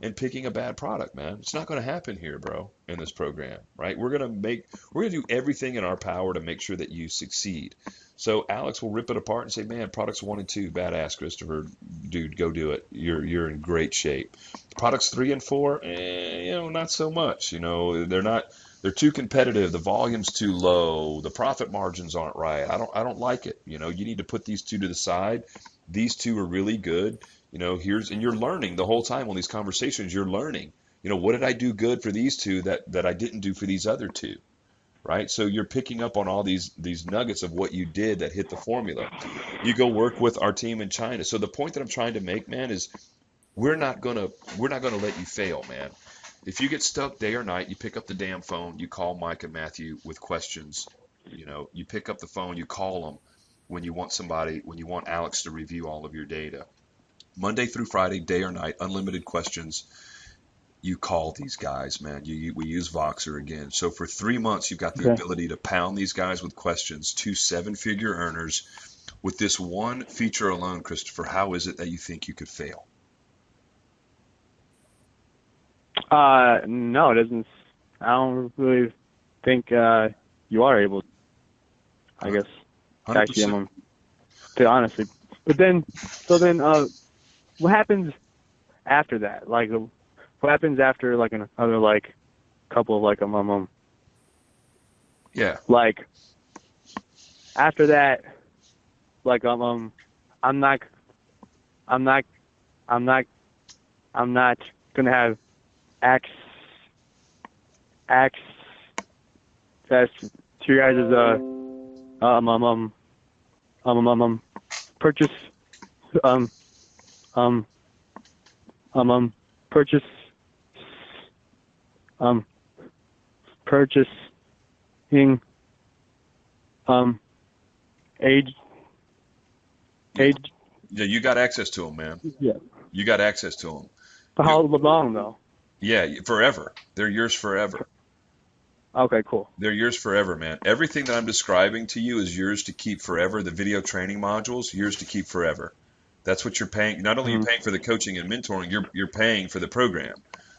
and picking a bad product, man. It's not going to happen here, bro, in this program, right? We're going to do everything in our power to make sure that you succeed. So Alex will rip it apart and say, man, products 1 and 2, badass, Christopher, dude, go do it. You're in great shape. Products 3 and 4, not so much. They're too competitive. The volume's too low. The profit margins aren't right. I don't like it. You need to put these 2 to the side. These 2 are really good. And you're learning the whole time on these conversations. You're learning. What did I do good for these 2 that I didn't do for these other 2? Right? So you're picking up on all these nuggets of what you did that hit the formula. You go work with our team in China. So the point that I'm trying to make, man, is we're not gonna let you fail, man. If you get stuck day or night, you pick up the damn phone, you call Mike and Matthew with questions. You pick up the phone, you call them when you want Alex to review all of your data. Monday through Friday, day or night, unlimited questions. You call these guys, man. We use Voxer again. So for 3 months, you've got the Okay. ability to pound these guys with questions, 2 7-figure earners. With this one feature alone, Christopher, how is it that you think you could fail? No, it doesn't. I don't really think you are able, I guess, to actually 100%. to honestly. But then, so then, what happens after that? Like, what happens after like another like couple of like Yeah. like after that, like I'm not I'm not I'm not I'm not gonna have access access to your guys' purchase um um purchase purchasing age age Yeah, you got access to them, man. yeah. You got access to them. For how long though? Yeah, forever. They're yours forever. Okay, cool. They're yours forever, man. Everything that I'm describing to you is yours to keep forever. The video training modules, yours to keep forever. That's what you're paying. Not only are you Mhm. paying for the coaching and mentoring, you're paying for the program.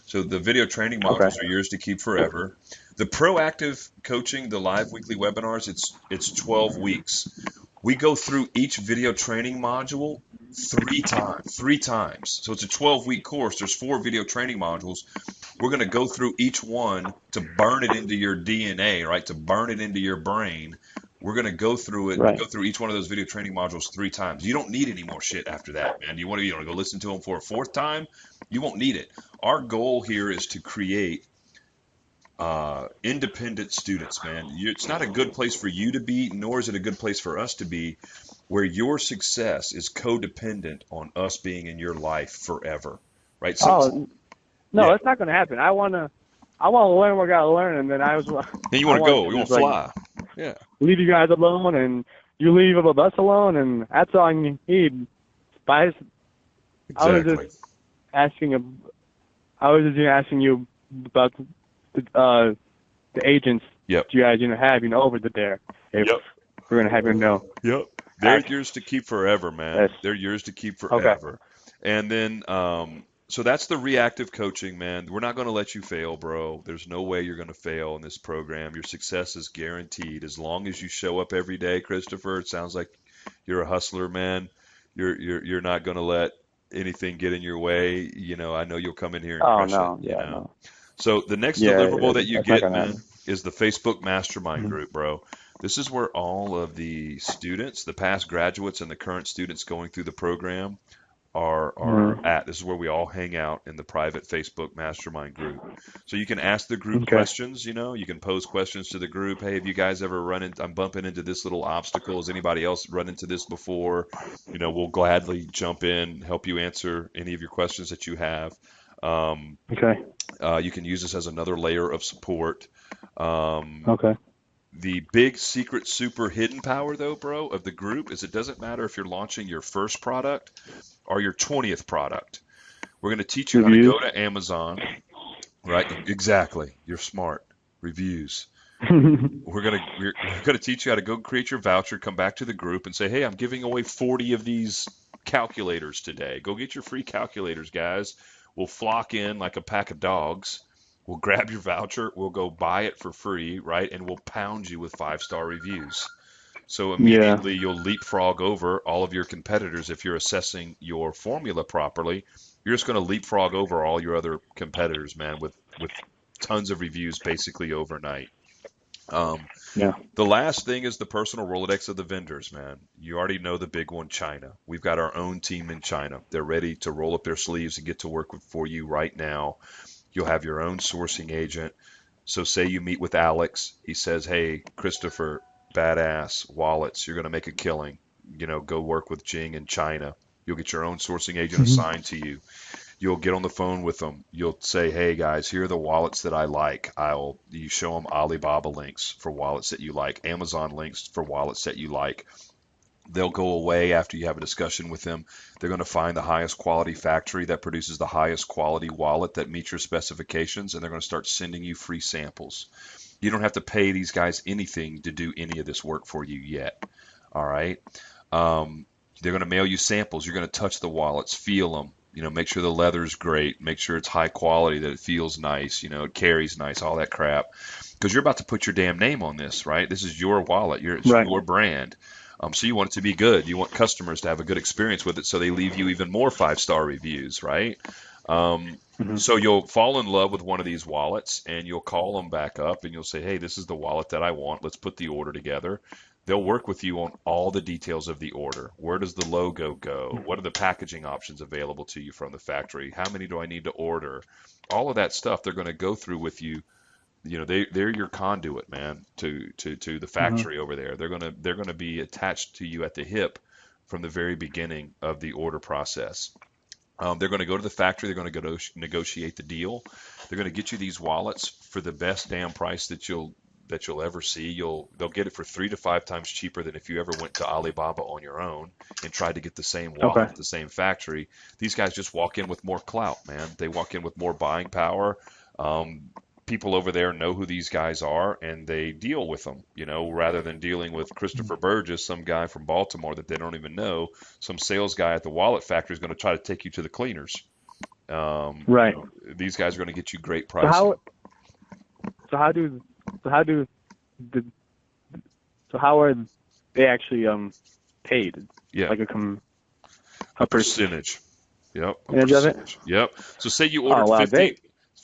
So the video training Okay. modules are yours to keep forever. The proactive coaching, the live weekly webinars, it's 12 weeks. We go through each video training module three times. So it's a 12-week course. There's 4 video training modules. We're going to go through each one to burn it into your DNA, right? To burn it into your brain. We're going to go through it, Right. go through each one of those video training modules 3 times. You don't need any more shit after that, man. You want to go listen to them for a 4th time? You won't need it. Our goal here is to create independent students, man. It's not a good place for you to be, nor is it a good place for us to be, where your success is codependent on us being in your life forever, right? Oh no, Yeah. that's not gonna happen. I wanna learn what I gotta learn, and then And you I want to want go, you to want just to like fly. Yeah, leave you guys alone, and you leave us alone, and that's all you need. But I was exactly. just asking, I was just asking you about the agents Yep. you guys have over there. If Yep. we're gonna have Yep. They're access. yours to keep forever, man. They're yours to keep Okay. forever. And then, so that's the reactive coaching, man. We're not going to let you fail, bro. There's no way you're going to fail in this program. Your success is guaranteed as long as you show up every day, Christopher. It sounds like you're a hustler, man. You're not going to let anything get in your way. I know you'll come in here and Oh crush it, no, yeah, no. So the next Yeah, deliverable that you that's not get, gonna man, happen. is the Facebook Mastermind Mhm. group, bro. This is where all of the students, the past graduates and the current students going through the program are Mhm. at. This is where we all hang out in the private Facebook Mastermind group. So you can ask the group Okay. questions, you can pose questions to the group. Hey, have you guys ever I'm bumping into this little obstacle. Has anybody else run into this before? We'll gladly jump in, help you answer any of your questions that you have. Um, Okay. you can use this as another layer of support. Um, Okay. the big secret super hidden power though, bro, of the group is it doesn't matter if you're launching your first product or your 20th product. We're going to teach you how to Reviews. go to Amazon, right? Exactly. You're smart. Reviews. We're going to teach you how to go create your voucher, come back to the group and say, "Hey, I'm giving away 40 of these calculators today. Go get your free calculators, guys. We'll flock in like a pack of dogs. We'll grab your voucher, we'll go buy it for free, right? And we'll pound you with 5-star reviews." So Yeah. immediately you'll leapfrog over all of your competitors if you're assessing your formula properly. You're just going to leapfrog over all your other competitors, man, with tons of reviews basically overnight. Um, Yeah. the last thing is the personal Rolodex of the vendors, man. You already know the big one, China. We've got our own team in China. They're ready to roll up their sleeves and get to work for you right now. You'll have your own sourcing agent. So say you meet with Alex. He says, "Hey, Christopher, badass wallets. You're going to make a killing. Go work with Jing in China." You'll get your own sourcing agent Mhm. assigned to you. You'll get on the phone with them. You'll say, "Hey guys, here are the wallets that I like." You show them Alibaba links for wallets that you like, Amazon links for wallets that you like. They'll go away after you have a discussion with them. They're going to find the highest quality factory that produces the highest quality wallet that meets your specifications, and they're going to start sending you free samples. You don't have to pay these guys anything to do any of this work for you yet. All right. They're going to mail you samples. You're going to touch the wallets, feel them, make sure the leather's great, make sure it's high quality, that it feels nice, it carries nice, all that crap. Because you're about to put your damn name on this, right? This is your wallet. It's Right. your brand. So you want it to be good. You want customers to have a good experience with it, so they leave you even more 5-star reviews, right? So you'll fall in love with one of these wallets, and you'll call them back up, and you'll say, "Hey, this is the wallet that I want. Let's put the order together." They'll work with you on all the details of the order. Where does the logo go? What are the packaging options available to you from the factory? How many do I need to order? All of that stuff they're going to go through with you. They're your conduit, man, to the factory over there. They're gonna be attached to you at the hip from the very beginning of the order process. They're going to go to the factory. They're going to go negotiate the deal. They're going to get you these wallets for the best damn price that you'll ever see. They'll get it for 3 to 5 times cheaper than if you ever went to Alibaba on your own and tried to get the same wallet Okay. at the same factory. These guys just walk in with more clout, man. They walk in with more buying power. People over there know who these guys are, and they deal with them, rather than dealing with Christopher Burgess, some guy from Baltimore that they don't even know. Some sales guy at the wallet factory is going to try to take you to the cleaners. Right. These guys are going to get you great So pricing. the so how are they actually paid? Yeah, Like a percentage. Yep, a percentage of it? percentage. Yep. So say you Oh ordered wow, 50,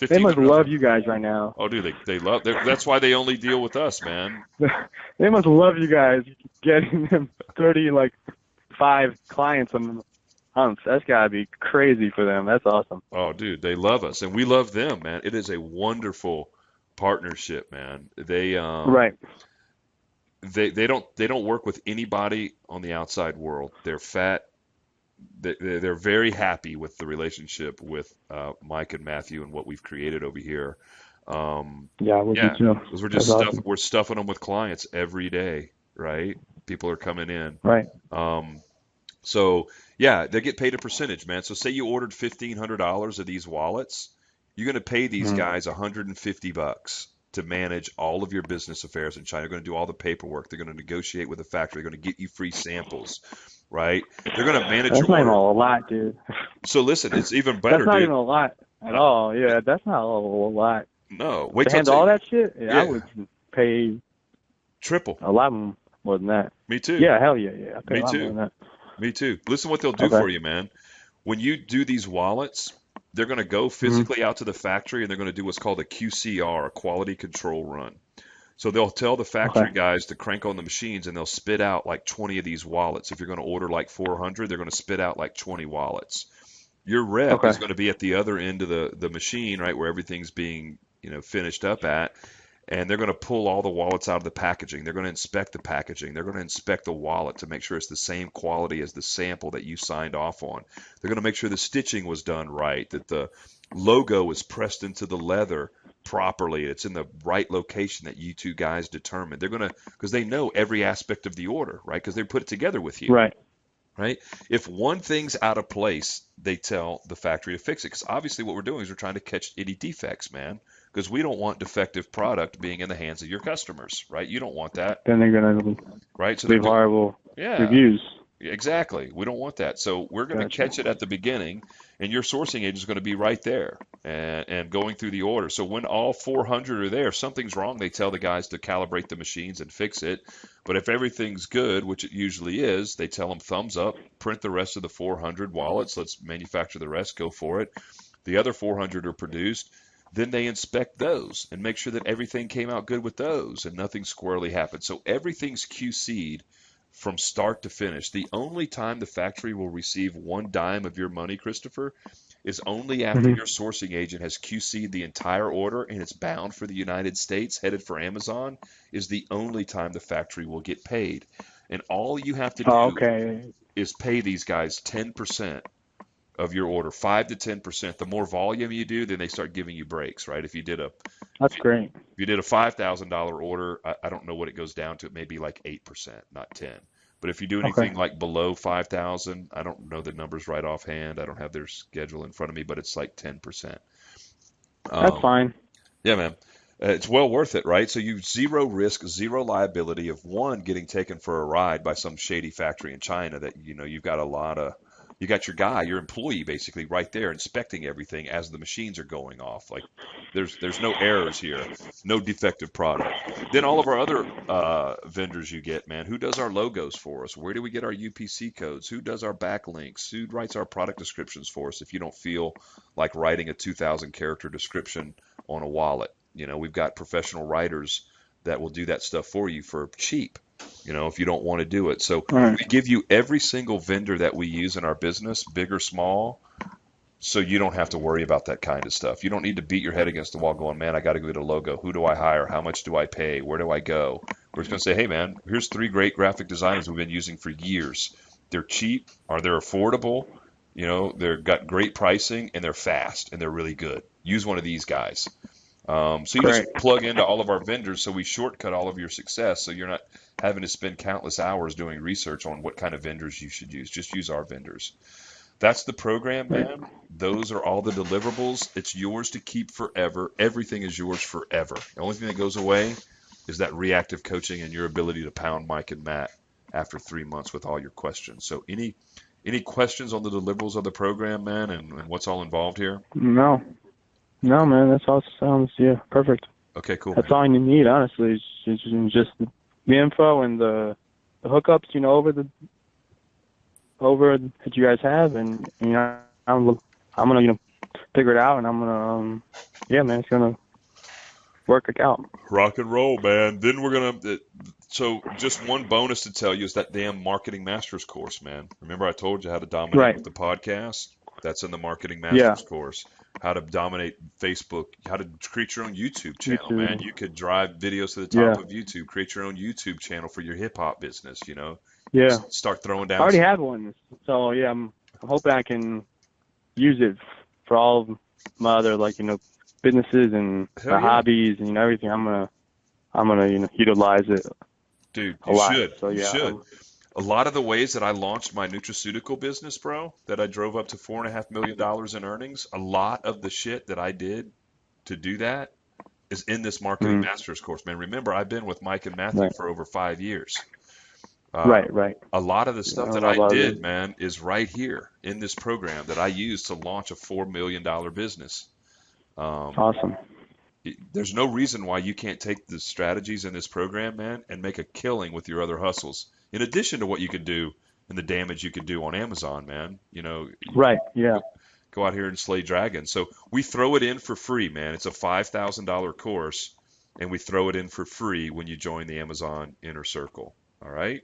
they must 1,500. love you guys right now. Oh, dude, they love. That's why they only deal with us, man. They must love you guys getting them 5 clients a month. That's gotta be crazy for them. That's awesome. Oh, dude, they love us, and we love them, man. It is a wonderful partnership, man. Right. They don't work with anybody on the outside world. They're fat. They're very happy with the relationship with Mike and Matthew and what we've created over here. Yeah, we'll Yeah, be too. because That's awesome. we're stuffing them with clients every day, right? People are coming in. Right. So yeah, they get paid a percentage, man. So say you ordered $1,500 of these wallets, you're going to pay these guys $150 to manage all of your business affairs in China. They're going to do all the paperwork. They're going to negotiate with the factory. They're going to get you free samples, right? They're going to manage That's your not even order. a lot, dude. So listen, it's even That's better, not dude. even a lot at all. Yeah, that's not a lot. No, wait To till I handle tell all you. that shit, I Yeah, would pay triple. a lot more than that. Me too. Yeah, hell yeah. I pay Me a lot more too. than that. Me too. Listen what they'll do Okay. for you, man. When you do these wallets, they're going to go physically out to the factory and they're going to do what's called a QCR, a quality control run. So they'll tell the factory Okay. guys to crank on the machines and they'll spit out like 20 of these wallets. If you're going to order like 400, they're going to spit out like 20 wallets. Your rep Okay. is going to be at the other end of the machine, right, where everything's being, finished up at. And they're going to pull all the wallets out of the packaging. They're going to inspect the packaging. They're going to inspect the wallet to make sure it's the same quality as the sample that you signed off on. They're going to make sure the stitching was done right, that the logo is pressed into the leather properly. It's in the right location that you two guys determined. They're going to, because they know every aspect of the order, right? Because they put it together with you. Right. Right? If one thing's out of place, they tell the factory to fix it. Because obviously what we're doing is we're trying to catch any defects, man. Because we don't want defective product being in the hands of your customers, right? You don't want that, Then they're gonna right? So leave horrible yeah, reviews. exactly. We don't want that. So we're going to Gotcha. catch it at the beginning, and your sourcing agent is going to be right there and going through the order. So when all 400 are there, if something's wrong, they tell the guys to calibrate the machines and fix it. But if everything's good, which it usually is, they tell them thumbs up, print the rest of the 400 wallets. Let's manufacture the rest. Go for it. The other 400 are produced. Then they inspect those and make sure that everything came out good with those and nothing squirrely happened. So everything's QC'd from start to finish. The only time the factory will receive one dime of your money, Christopher, is only after your sourcing agent has QC'd the entire order and it's bound for the United States, headed for Amazon, is the only time the factory will get paid. And all you have to Oh, do okay. is pay these guys 10% of your order, 5 to 10%. The more volume you do, then they start giving you breaks, right? If you did a That's great. if you did a $5,000 order, I don't know what it goes down to. It may be like 8%, not 10. But if you do Okay. anything like below 5,000, I don't know the numbers right offhand. I don't have their schedule in front of me, but it's like 10%. That's fine. Yeah, man. It's well worth it, right? So you zero risk, zero liability of one getting taken for a ride by some shady factory in China that you've got you got your guy, your employee basically right there inspecting everything as the machines are going off. Like there's no errors here, no defective product. Then all of our other vendors you get, man, who does our logos for us? Where do we get our UPC codes? Who does our backlinks? Who writes our product descriptions for us if you don't feel like writing a 2,000 character description on a wallet? We've got professional writers that will do that stuff for you for cheap, if you don't want to do it. So Right. we give you every single vendor that we use in our business, big or small, so you don't have to worry about that kind of stuff. You don't need to beat your head against the wall going, man, I got to go get a logo. Who do I hire? How much do I pay? Where do I go? We're just going to say, hey, man, here's 3 great graphic designers we've been using for years. They're cheap, or they're affordable, they've got great pricing, and they're fast, and they're really good. Use one of these guys. So you just Great. plug into all of our vendors, so we shortcut all of your success, so you're not having to spend countless hours doing research on what kind of vendors you should use. Just use our vendors. That's the program, man. Those are all the deliverables. It's yours to keep forever. Everything is yours forever. The only thing that goes away is that reactive coaching and your ability to pound Mike and Matt after 3 months with all your questions. So any questions on the deliverables of the program, man, and what's all involved here? No, man. That's all sounds perfect. Okay, cool. That's all you need, honestly. It's just the info and the hookups, over that you guys have, and I'm gonna figure it out, and I'm gonna man, it's gonna work out. Rock and roll, man. Then we're gonna. So just one bonus to tell you is that damn Marketing Masters course, man. Remember I told you how to dominate Right. with the podcast? That's in the Marketing Masters course. How to dominate Facebook, how to create your own YouTube channel, man. You could drive videos to the top of YouTube, create your own YouTube channel for your hip hop business, Yeah. Start throwing down. I already have one, so I'm hoping I can use it for all of my other businesses and Hell yeah. hobbies and everything. I'm gonna utilize it. Dude, a you lot. should. So You should. A lot of the ways that I launched my nutraceutical business, bro, that I drove up to $4.5 million in earnings, a lot of the shit that I did to do that is in this Marketing Masters course, man. Remember, I've been with Mike and Matthew for over 5 years. Right. A lot of the stuff that I did, man, is right here in this program that I used to launch a $4 million business. Awesome. There's no reason why you can't take the strategies in this program, man, and make a killing with your other hustles. In addition to what you could do and the damage you could do on Amazon, man, Right. Yeah. go out here and slay dragons. So we throw it in for free, man. It's a $5,000 course, and we throw it in for free when you join the Amazon Inner Circle. All right?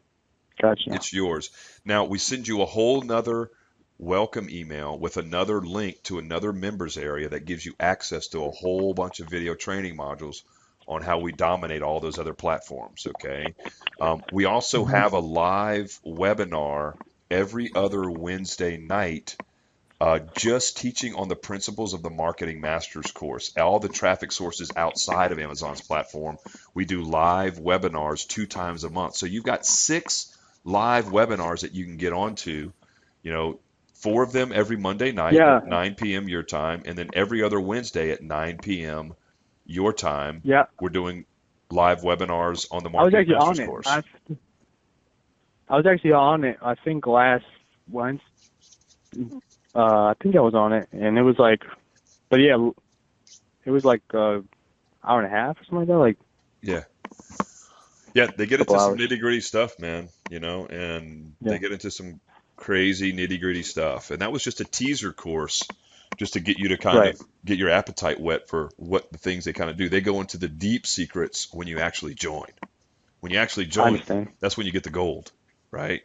Gotcha. It's yours. Now, we send you a whole nother welcome email with another link to another members area that gives you access to a whole bunch of video training modules on how we dominate all those other platforms, okay? We also have a live webinar every other Wednesday night just teaching on the principles of the Marketing Masters course. All the traffic sources outside of Amazon's platform, we do live webinars 2 times a month. So you've got 6 live webinars that you can get onto, 4 of them every Monday night at 9 p.m. your time, and then every other Wednesday at 9 p.m. your time. Yeah. We're doing live webinars on the Marketing Masters course. I was actually on it, I think last Wednesday. I think I was on it, and it was it was hour and a half or something like that. Yeah, they get into Couple some hours. nitty-gritty stuff, man, and they get into some crazy nitty-gritty stuff. And that was just a teaser course just to get you to kind of get your appetite wet for what the things they kind of do. They go into the deep secrets when you actually join. When you actually join, that's when you get the gold, right?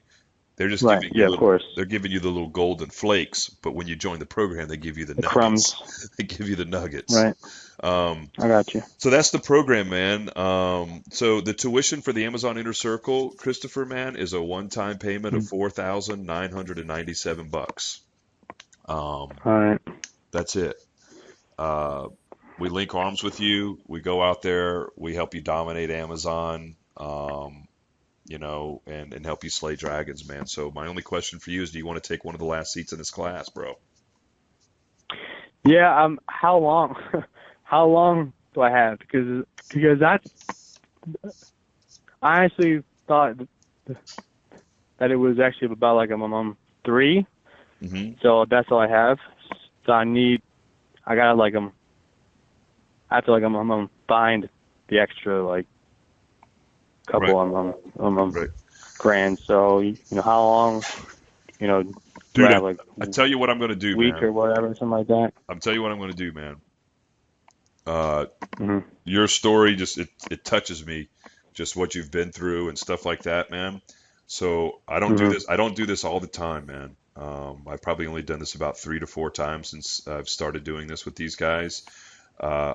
They're just giving you they're giving you the little golden flakes, but when you join the program, they give you the nuggets. Crumbs. They give you the nuggets. Right. I got you. So that's the program, man. So the tuition for the Amazon Inner Circle, Christopher, man, is a one-time payment of $4,997. Um, All right. that's it. Uh, we link arms with you. We go out there. We help you dominate Amazon. And help you slay dragons, man. So my only question for you is, do you want to take one of the last seats in this class, bro? Yeah. How long? How long do I have? Because I honestly thought that it was actually about like a 3. Hmm. So that's all I have. So I gotta like I have to like find the extra like Right, couple right. grand. So how long do I Dude, have, like I tell you what I'm going to do, week man. or whatever, something like that? I'm tell you what I'm going to do, man. Uh, Hmm. your story just it touches me, just what you've been through and stuff like that, man. So I don't do Hmm. this. I don't do this all the time, man. I've probably only done this about 3 to 4 times since I've started doing this with these guys.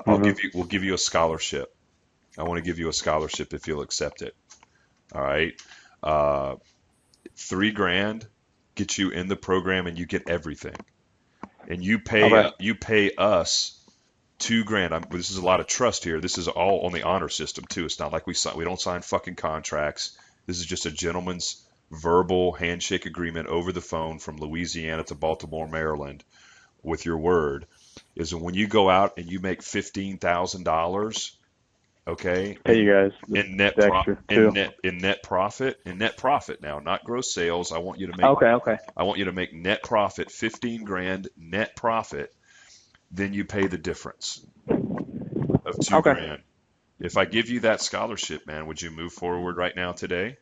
Hmm. We'll give you a scholarship. I want to give you a scholarship if you'll accept it. All right. Uh, 3 grand gets you in the program and you get everything. And Okay. you pay us 2 grand. This is a lot of trust here. This is all on the honor system too. It's not like we don't sign fucking contracts. This is just a gentleman's verbal handshake agreement over the phone from Louisiana to Baltimore, Maryland, with your word. Is when you go out and you make $15,000, okay, Pay you guys in net the pro extra too. in net profit now, not gross sales. Okay. Okay. I want you to make net profit 15 grand net profit. Then you pay the difference of two Okay. grand. If I give you that scholarship, man, would you move forward right now today?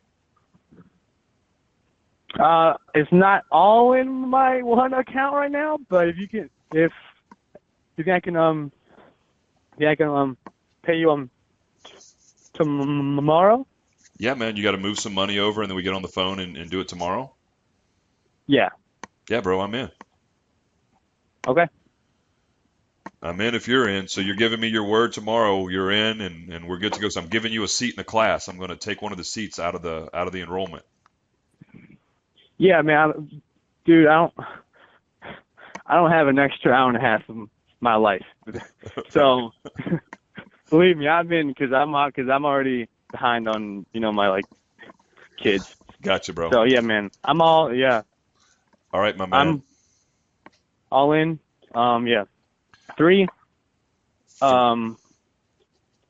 It's not all in my one account right now, but if you think I can pay you tomorrow. Yeah, man, you got to move some money over and then we get on the phone and do it tomorrow. Yeah. Yeah, bro, I'm in. Okay. I'm in if you're in. So you're giving me your word tomorrow. You're in and we're good to go. So I'm giving you a seat in the class. I'm going to take one of the seats out of the enrollment. Yeah, man. Dude, I don't have an extra hour and a half of my life. So believe me, because I'm already behind on my like kids. Gotcha, bro. So yeah, man, yeah, All right, my man. I'm all in. Yeah, 3, um,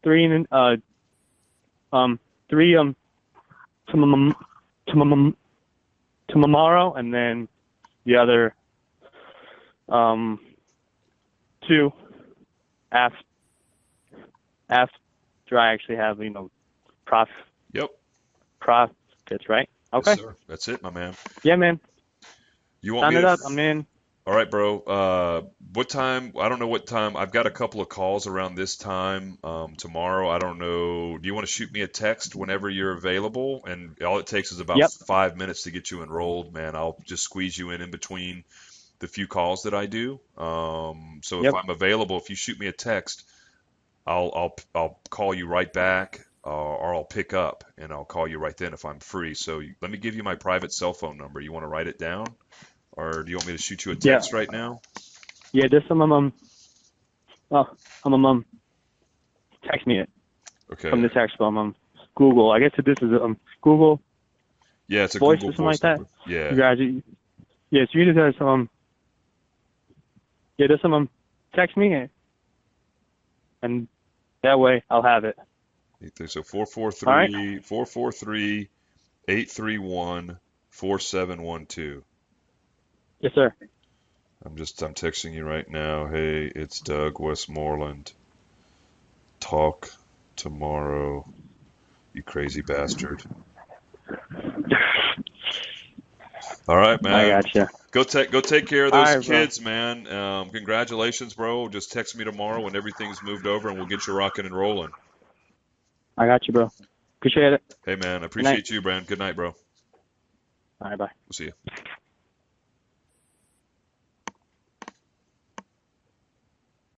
3 and 3 tom- tom- tomorrow, and then the other 2 after I actually have prof Yep. profits, right? Yes, Okay. sir. That's it, my man. Yeah, man. You want me Sign it to? up. I'm in. All right, bro. What time? I don't know what time. I've got a couple of calls around this time tomorrow. I don't know. Do you want to shoot me a text whenever you're available? And all it takes is about Yep. 5 minutes to get you enrolled, man. I'll just squeeze you in between the few calls that I do. So if Yep. I'm available, if you shoot me a text, I'll call you right back, or I'll pick up and I'll call you right then if I'm free. So let me give you my private cell phone number. You want to write it down? Or do you want me to shoot you a Yeah. text right now? Yeah. Just text me it Okay. from the text from Google. I guess this is Google Yeah, it's a Voice Google or something Voice like that. number. Yeah. You guys, yeah. So you just have text me, and that way I'll have it. So All right. 443-831-4712. Yes, sir. I'm texting you right now. Hey, it's Doug Westmoreland. Talk tomorrow, you crazy bastard. All right, I man. gotcha. Go take care of All those right, bro. kids, man. Congratulations, bro. Just text me tomorrow when everything's moved over, and we'll get you rocking and rolling. I got you, bro. Appreciate it. Hey, man, I Good night. appreciate you, Brand. Good night, bro. All right, bye. We'll see you.